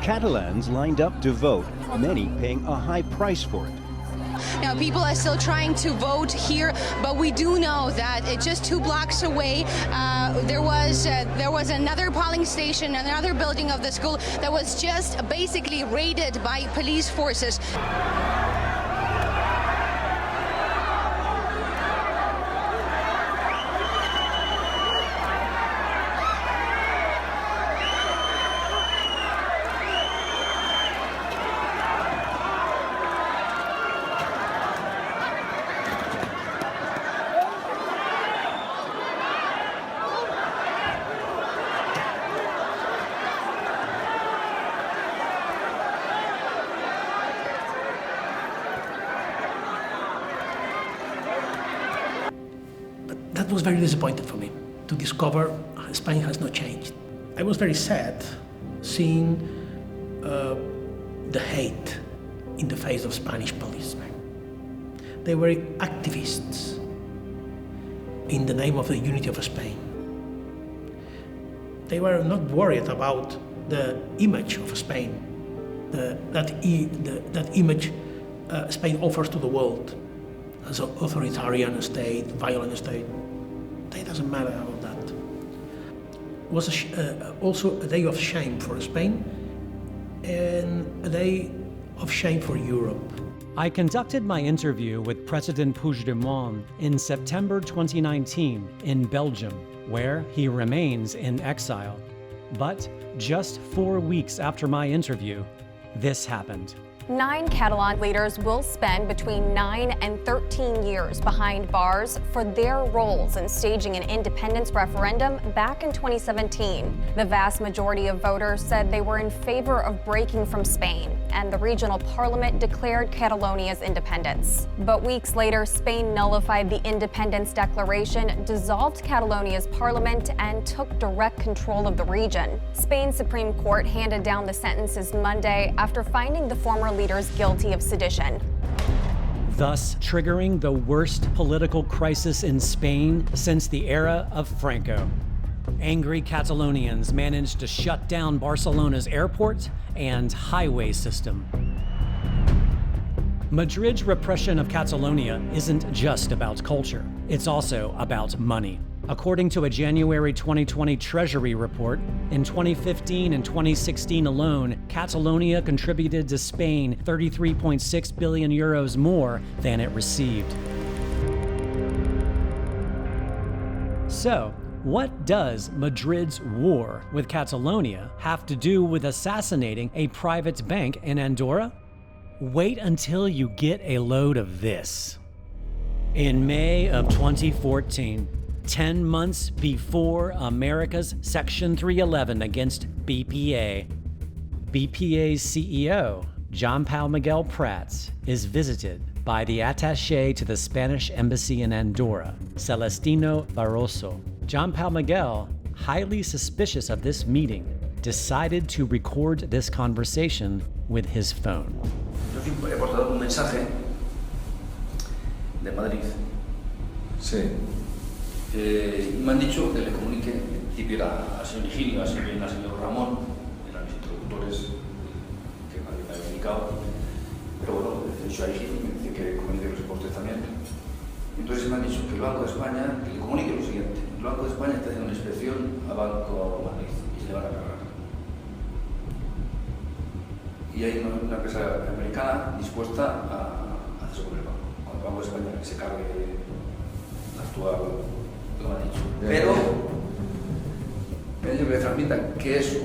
Catalans lined up to vote, many paying a high price for it. Now, people are still trying to vote here, but we do know that just 2 blocks away, there was another polling station, another building of the school that was just basically raided by police forces. That was very disappointing for me to discover Spain has not changed. I was very sad seeing the hate in the face of Spanish policemen. They were activists in the name of the unity of Spain. They were not worried about the image of Spain, that image Spain offers to the world as an authoritarian state, violent state. It doesn't matter about that. It was also a day of shame for Spain and a day of shame for Europe. I conducted my interview with President Puigdemont in September 2019 in Belgium, where he remains in exile. But just 4 weeks after my interview, this happened. 9 Catalan leaders will spend between 9 and 13 years behind bars for their roles in staging an independence referendum back in 2017. The vast majority of voters said they were in favor of breaking from Spain, and the regional parliament declared Catalonia's independence. But weeks later, Spain nullified the independence declaration, dissolved Catalonia's parliament, and took direct control of the region. Spain's Supreme Court handed down the sentences Monday after finding the former leaders guilty of sedition. Thus triggering the worst political crisis in Spain since the era of Franco. Angry Catalonians managed to shut down Barcelona's airport and highway system. Madrid's repression of Catalonia isn't just about culture, it's also about money. According to a January 2020 Treasury report, in 2015 and 2016 alone, Catalonia contributed to Spain 33.6 billion euros more than it received. So, what does Madrid's war with Catalonia have to do with assassinating a private bank in Andorra? Wait until you get a load of this. In May of 2014, 10 months before America's Section 311 against BPA's CEO, John Paul Miguel Prats, is visited by the attaché to the Spanish embassy in Andorra, Celestino Barroso. John Paul Miguel, highly suspicious of this meeting, decided to record this conversation with his phone. Yo he portado un mensaje de Madrid. Sí. Y me han dicho que le comunique, en principio al señor Higinio, al señor Ramón, eran mis interlocutores que me habían indicado, pero bueno, he dicho a Higinio, me dice que comunique los usted también. Entonces me han dicho que el Banco de España, que le comunique lo siguiente: el Banco de España está haciendo una inspección a Banco Madrid y se le van a cargar. Y hay una empresa americana dispuesta a hacerse con el banco. Cuando el Banco de España se cargue la actual. Lo han dicho. Pero me han dicho que le transmitan que eso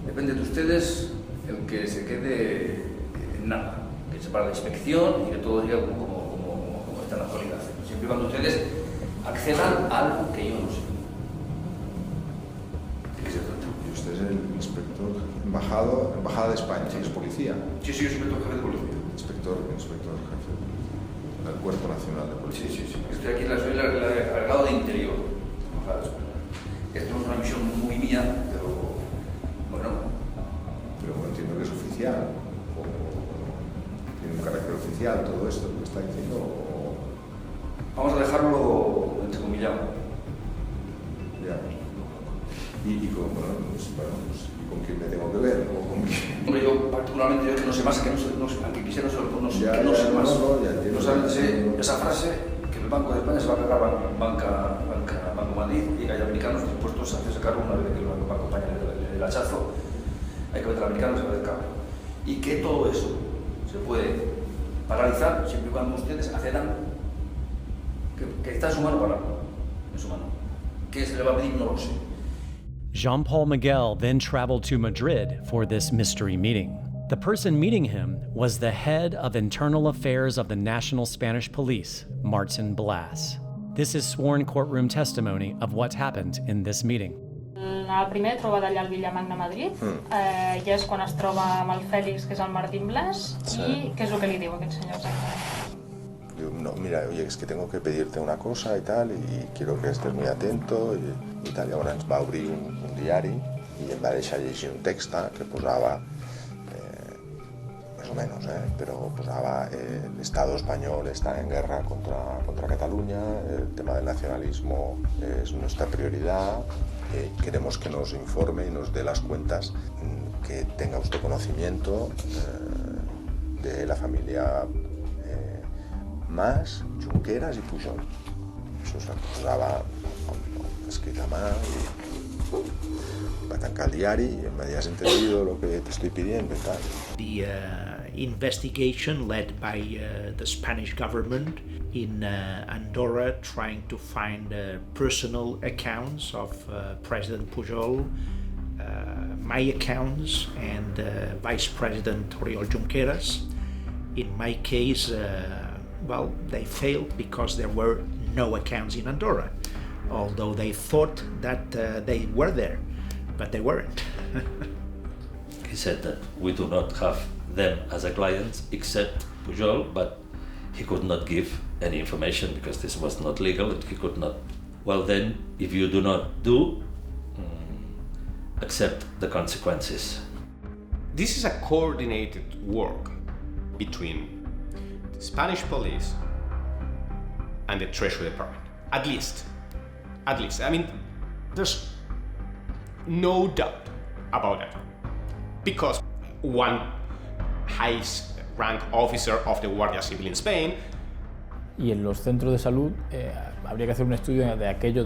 depende de ustedes, el que se quede en nada, que se para la inspección y que todo siga como está en la actualidad. Siempre y cuando ustedes accedan a algo que yo no sé. ¿De qué se trata? ¿Y usted es el inspector? Embajada de España, sí, es policía. Sí, yo soy inspector jefe de policía. Inspector jefe del Cuerpo Nacional de Policía. Sí. Estoy aquí, soy el encargado de interior. Embajada de España. Esto es una misión muy mía, pero bueno. Pero entiendo que es oficial, o tiene un carácter oficial todo esto que está diciendo, o... Vamos a dejarlo entrecomillado. Ya. Y con quién me tengo que ver, o con quién... Hombre, yo particularmente, yo que no sé más, que no sé, aunque quisiera no sé más. No sé esa frase, que el Banco de España se va a cargar Banco Madrid y que hay americanos dispuestos a hacerse cargo una vez que el Banco de España le dé el hachazo, hay que meter al americano y se va a hacer cargo. Y que todo eso se puede paralizar siempre y cuando ustedes accedan que está en su mano pararlo, en su mano. ¿Qué se le va a pedir? No lo sé. Jean-Paul Miguel then traveled to Madrid for this mystery meeting. The person meeting him was the head of internal affairs of the National Spanish Police, Martin Blas. This is sworn courtroom testimony of what happened in this meeting. El primer troba d'allà al Villamagna a Madrid, ja és quan es troba amb el Fèlix, que és el Martín Blas, i què és el que li diu aquest senyor exactament? No, mira, oye, es que tengo que pedirte una cosa y tal, y quiero que estés muy atento, i tal. Llavors ens va obrir un diari i em va deixar llegir un text que posava, més o menos, però posava el Estado español está en guerra contra Cataluña, el tema del nacionalismo es nuestra prioridad, queremos que nos informe y nos dé las cuentas, que tenga usted conocimiento de la familia Mas, Junqueras y Pujol. Això es posava escrit a mà i va tancar el diari y me has entendido lo que te estoy pidiendo y tal. The investigation led by the Spanish government in Andorra trying to find personal accounts of President Pujol, my accounts, and Vice President Oriol Junqueras. In my case, well, they failed because there were no accounts in Andorra, although they thought that they were there, but they weren't. He said that we do not have them as a client except Pujol, but he could not give any information because this was not legal. He could not. Well, then, if you do not accept the consequences. This is a coordinated work between the Spanish police and the Treasury Department. At least. I mean, there's no doubt about that. Because one high-rank officer of the Guardia Civil in Spain. Y en los centros de salud habría que hacer un estudio de aquellos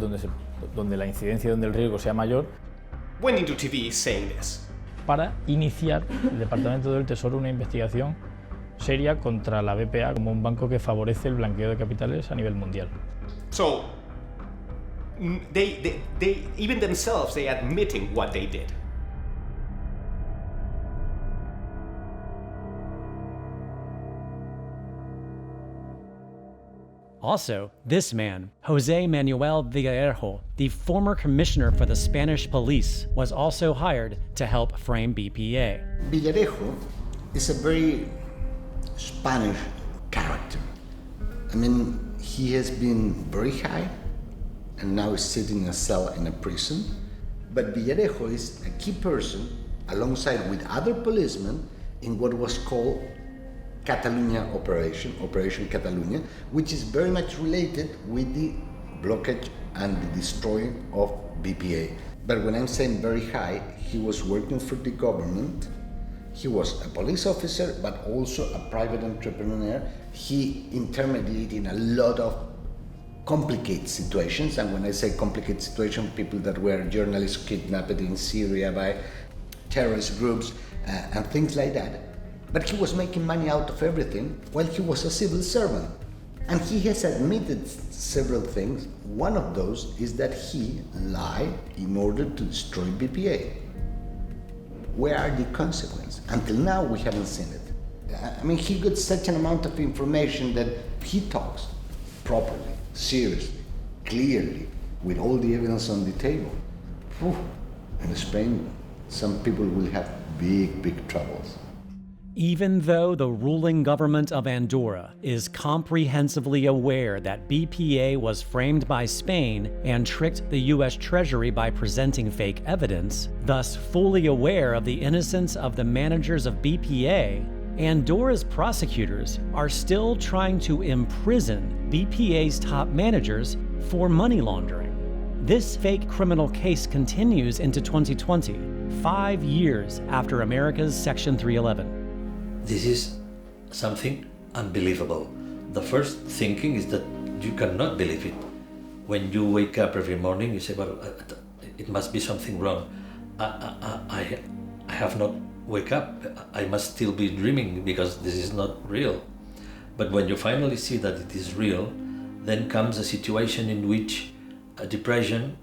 donde la incidencia, donde el riesgo sea mayor. Went into TV saying this. Para iniciar el Departamento del Tesoro una investigación seria contra la BPA como un banco que favorece el blanqueo de capitales a nivel mundial. So, they even themselves, they admitting what they did. Also, this man, José Manuel Villarejo, the former commissioner for the Spanish police, was also hired to help frame BPA. Villarejo is a very Spanish character. I mean, he has been very high and now is sitting in a cell in a prison. But Villarejo is a key person alongside with other policemen in what was called Catalonia Operation Catalonia, which is very much related with the blockage and the destroying of BPA. But when I'm saying very high, he was working for the government. He was a police officer, but also a private entrepreneur. He intermediated in a lot of complicated situations. And when I say complicated situations, people that were journalists kidnapped in Syria by terrorist groups and things like that. But he was making money out of everything while he was a civil servant. And he has admitted several things. One of those is that he lied in order to destroy BPA. Where are the consequences? Until now, we haven't seen it. I mean, he got such an amount of information that he talks properly, seriously, clearly, with all the evidence on the table. In Spain, some people will have big troubles. Even though the ruling government of Andorra is comprehensively aware that BPA was framed by Spain and tricked the US Treasury by presenting fake evidence, thus fully aware of the innocence of the managers of BPA, Andorra's prosecutors are still trying to imprison BPA's top managers for money laundering. This fake criminal case continues into 2020, 5 years after America's Section 311. This is something unbelievable. The first thinking is that you cannot believe it. When you wake up every morning, you say, well, it must be something wrong. I have not wake up. I must still be dreaming because this is not real. But when you finally see that it is real, then comes a situation in which a depression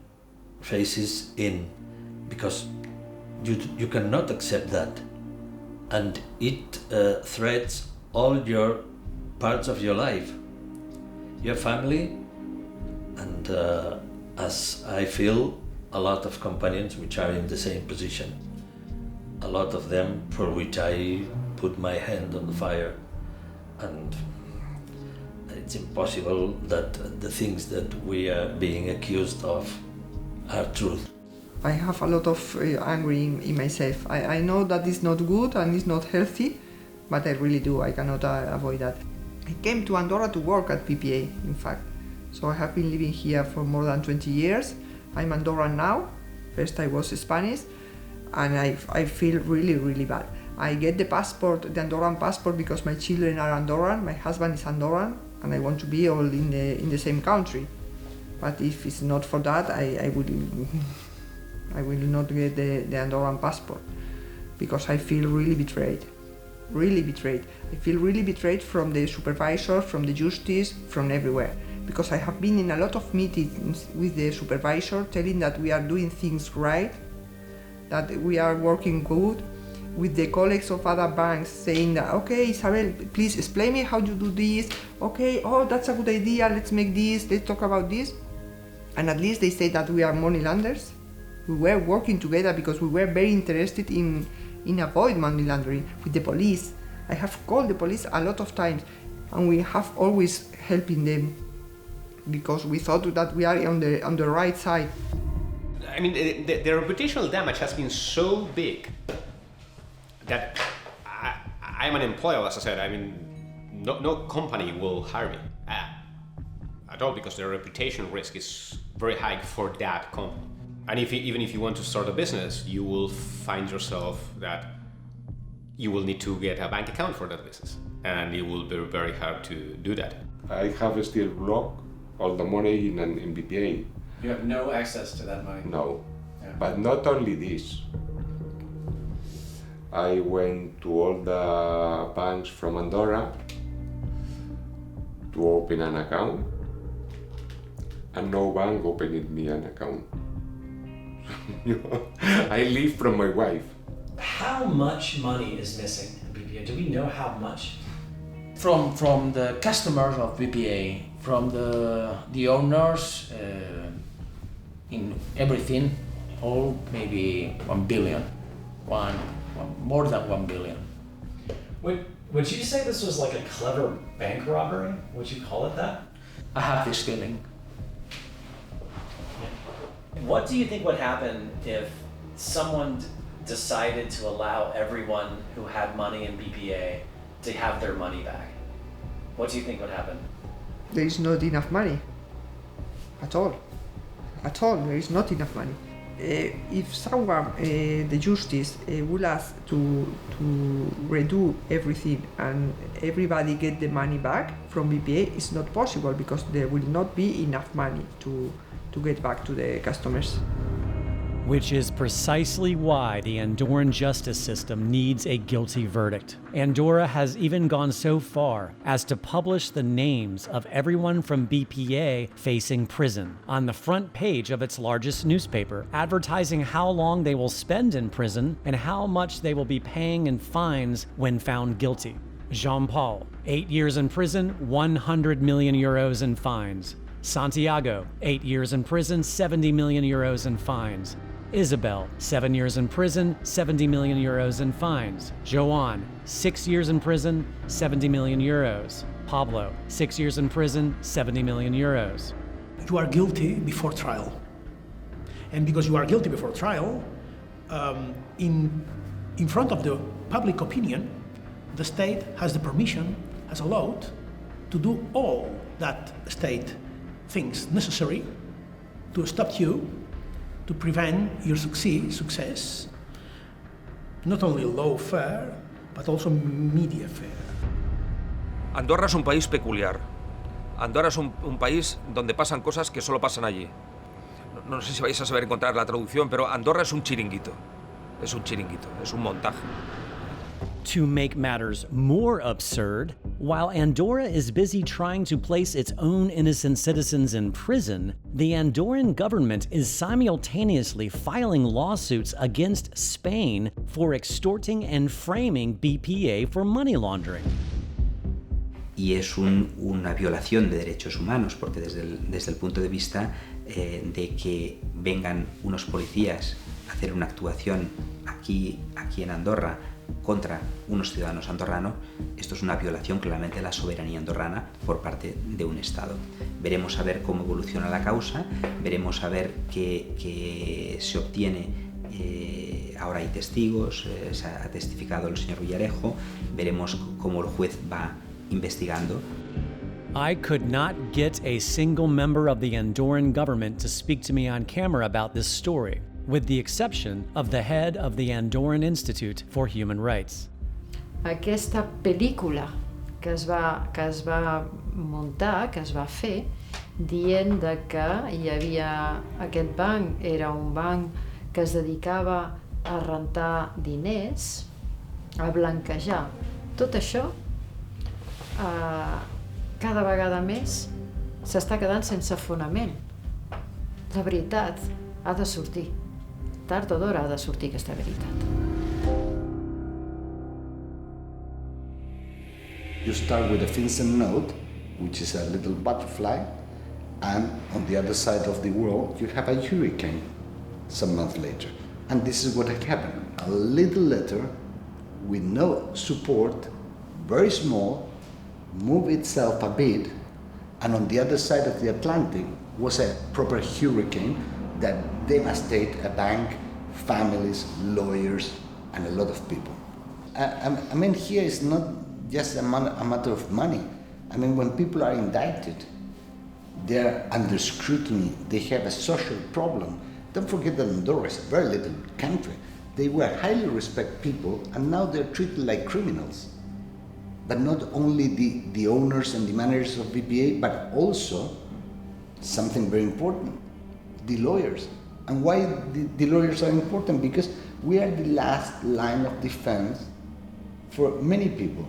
faces in, because you cannot accept that. And it threats all your parts of your life, your family, and as I feel, a lot of companions which are in the same position. A lot of them for which I put my hand on the fire, and it's impossible that the things that we are being accused of are truth. I have a lot of anger in myself. I know that it's not good and it's not healthy, but I really do. I cannot avoid that. I came to Andorra to work at BPA, in fact. So I have been living here for more than 20 years. I'm Andorran now. First I was Spanish, and I feel really bad. I get the passport, the Andorran passport, because my children are Andorran, my husband is Andorran, and I want to be all in the same country. But if it's not for that, I will not get the Andorran passport, because I feel really betrayed. Really betrayed. I feel really betrayed from the supervisor, from the justice, from everywhere. Because I have been in a lot of meetings with the supervisor telling that we are doing things right, that we are working good, with the colleagues of other banks saying that, okay, Isabel, please explain me how you do this. Okay, oh, that's a good idea, let's make this, let's talk about this. And at least they say that we are money launderers. We were working together because we were very interested in avoid money laundering with the police. I have called the police a lot of times, and we have always helping them because we thought that we are on the right side. I mean, the reputational damage has been so big that I'm unemployable, as I said. I mean, no company will hire me at all, because the reputation risk is very high for that company. And even if you want to start a business, you will find yourself that you will need to get a bank account for that business, and it will be very hard to do that. I have still blocked all the money in BPA. You have no access to that money? No, yeah. But not only this. I went to all the banks from Andorra to open an account, and no bank opened me an account. I live from my wife. How much money is missing in BPA? Do we know how much? From the customers of BPA, from the owners, in everything, all maybe 1 billion, more than 1 billion. Would you say this was like a clever bank robbery? Would you call it that? I have this feeling. What do you think would happen if someone decided to allow everyone who had money in BPA to have their money back? What do you think would happen? There is not enough money. At all. At all, there is not enough money. If someone, the justice, will ask to redo everything and everybody get the money back from BPA, it's not possible, because there will not be enough money to get back to the customers. Which is precisely why the Andorran justice system needs a guilty verdict. Andorra has even gone so far as to publish the names of everyone from BPA facing prison on the front page of its largest newspaper, advertising how long they will spend in prison and how much they will be paying in fines when found guilty. Jean-Paul, 8 years in prison, 100 million euros in fines. Santiago, 8 years in prison, 70 million euros in fines. Isabel, 7 years in prison, 70 million euros in fines. Joan, 6 years in prison, 70 million euros. Pablo, 6 years in prison, 70 million euros. You are guilty before trial. And because you are guilty before trial, in front of the public opinion, the state has the permission, has allowed, to do all that state thinks necessary to stop you, to prevent your success, not only lawfare, but also media fair. Andorra es un país peculiar. Andorra es un país donde pasan cosas que solo pasan allí. No sé si vais a saber encontrar la traducción, pero Andorra es un chiringuito. Es un chiringuito, es un montaje. To make matters more absurd, while Andorra is busy trying to place its own innocent citizens in prison, the Andorran government is simultaneously filing lawsuits against Spain for extorting and framing BPA for money laundering. Y es una violación de derechos humanos, porque desde el punto de vista de que vengan unos policías a hacer una actuación aquí en Andorra contra unos ciudadanos andorranos, esto es una violación claramente de la soberanía andorrana por parte de un Estado. Veremos a ver cómo evoluciona la causa, veremos a ver qué se obtiene. Ahora hay testigos, ha testificado el señor Villarejo, veremos cómo el juez va investigando. I could not get a single member of the Andorran government to speak to me on camera about this story, with the exception of the head of the Andorran Institute for Human Rights. Aquesta pel·lícula que es va muntar, que es va fer, dient de que hi havia aquest banc, era un banc que es dedicava a rentar diners, a blanquejar. Tot això cada vegada més s'està quedant sense fonament. La veritat ha de sortir. Tard o d'hora ha de sortir aquesta veritat. You start with a Vincent note, which is a little butterfly, and on the other side of the world you have a hurricane some months later. And this is what happened. A little letter with no support, very small, moved itself a bit, and on the other side of the Atlantic was a proper hurricane that devastated a bank, families, lawyers, and a lot of people. I mean, here it's not just a matter of money. I mean, when people are indicted, they're under scrutiny, they have a social problem. Don't forget that Andorra is a very little country. They were highly respected people, and now they're treated like criminals. But not only the owners and the managers of BPA, but also something very important, the lawyers. And why the lawyers are important? Because we are the last line of defense for many people.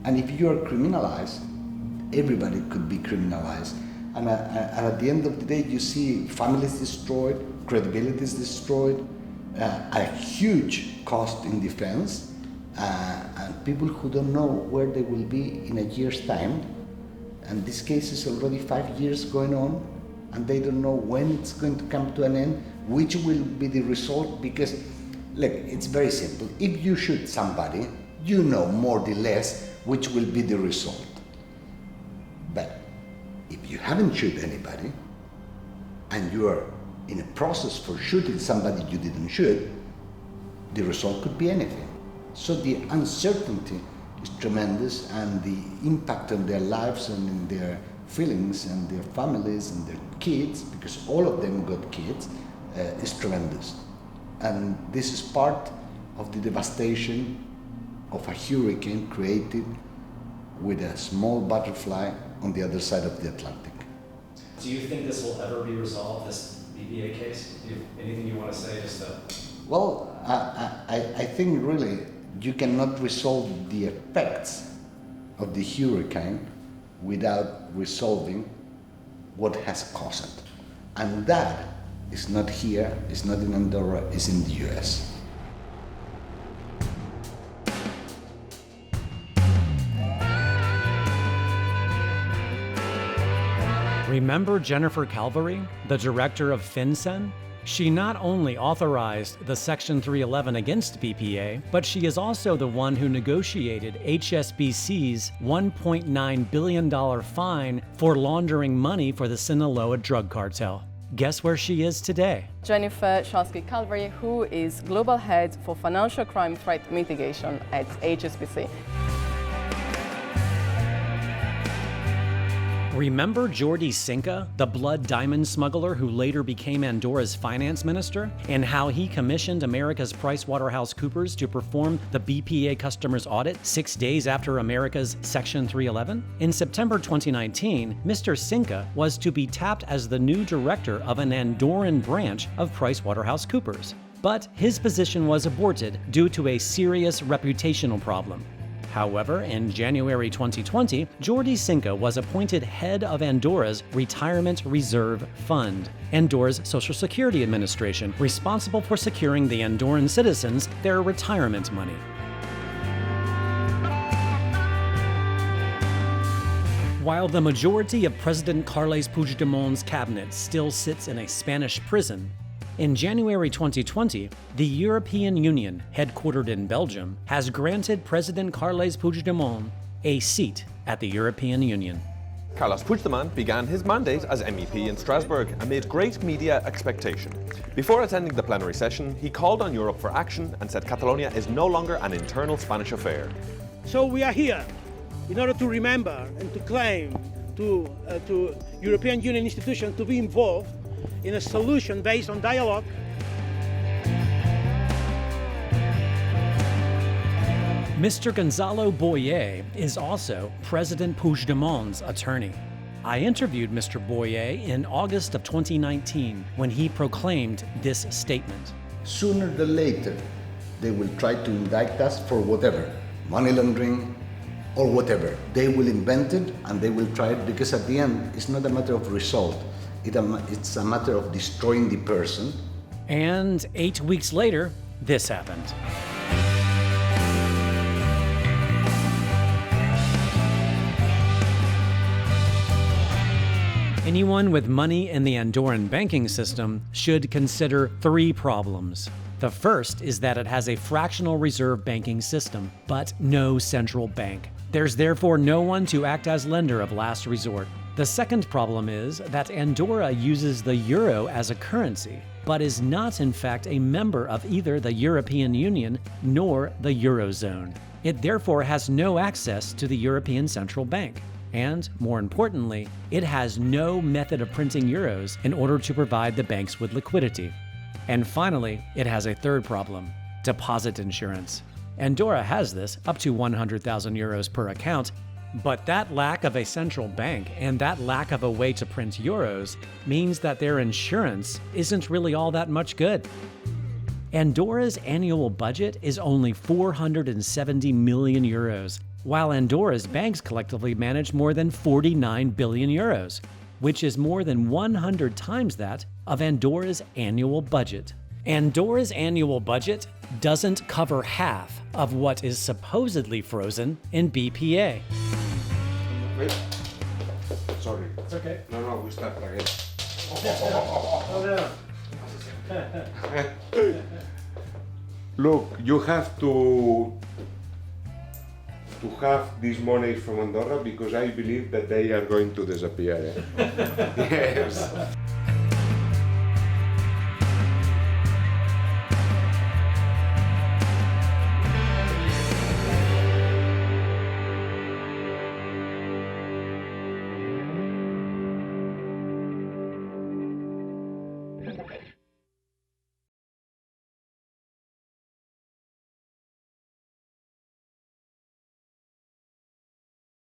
And if you are criminalized, everybody could be criminalized. And at the end of the day, you see families destroyed, credibility is destroyed, a huge cost in defense, and people who don't know where they will be in a year's time. And this case is already 5 years going on, and they don't know when it's going to come to an end, which will be the result, because, look, it's very simple. If you shoot somebody, you know more or less which will be the result. But if you haven't shot anybody, and you are in a process for shooting somebody you didn't shoot, the result could be anything. So the uncertainty is tremendous, and the impact on their lives and in their feelings and their families and their kids, because all of them got kids, is tremendous. And this is part of the devastation of a hurricane created with a small butterfly on the other side of the Atlantic. Do you think this will ever be resolved, this BBA case? Do you have anything you want to say just to... Well, I think really you cannot resolve the effects of the hurricane without resolving what has caused it. And that is not here, it's not in Andorra, it's in the US. Remember Jennifer Calvary, the director of FinCEN? She not only authorized the Section 311 against BPA, but she is also the one who negotiated HSBC's $1.9 billion fine for laundering money for the Sinaloa drug cartel. Guess where she is today? Jennifer Shansky-Calvary, who is Global Head for Financial Crime Threat Mitigation at HSBC. Remember Jordi Cinca, the blood diamond smuggler who later became Andorra's finance minister, and how he commissioned America's PricewaterhouseCoopers to perform the BPA customer's audit 6 days after America's Section 311? In September 2019, Mr. Cinca was to be tapped as the new director of an Andorran branch of PricewaterhouseCoopers. But his position was aborted due to a serious reputational problem. However, in January 2020, Jordi Cinca was appointed head of Andorra's Retirement Reserve Fund, Andorra's Social Security Administration, responsible for securing the Andorran citizens their retirement money. While the majority of President Carles Puigdemont's cabinet still sits in a Spanish prison, in January 2020, the European Union, headquartered in Belgium, has granted President Carles Puigdemont a seat at the European Union. Carles Puigdemont began his mandate as MEP in Strasbourg amid great media expectation. Before attending the plenary session, he called on Europe for action and said Catalonia is no longer an internal Spanish affair. So we are here in order to remember and to claim to European Union institutions to be involved in a solution based on dialogue. Mr. Gonzalo Boyer is also President Puigdemont's attorney. I interviewed Mr. Boyer in August of 2019 when he proclaimed this statement. Sooner than later, they will try to indict us for whatever, money laundering or whatever. They will invent it and they will try it because at the end, it's not a matter of result. It's a matter of destroying the person. And 8 weeks later, this happened. Anyone with money in the Andorran banking system should consider 3 problems. The first is that it has a fractional reserve banking system, but no central bank. There's therefore no one to act as lender of last resort. The second problem is that Andorra uses the euro as a currency, but is not in fact a member of either the European Union nor the Eurozone. It therefore has no access to the European Central Bank. And, more importantly, it has no method of printing euros in order to provide the banks with liquidity. And finally, it has a third problem: deposit insurance. Andorra has this up to 100,000 euros per account, but that lack of a central bank and that lack of a way to print euros means that their insurance isn't really all that much good. Andorra's annual budget is only 470 million euros, while Andorra's banks collectively manage more than 49 billion euros, which is more than 100 times that of Andorra's annual budget. Andorra's annual budget doesn't cover half of what is supposedly frozen in BPA. Wait. Sorry. It's okay. No, we start again. Oh, no. Look, you have to have these monies from Andorra because I believe that they are going to disappear. Yes.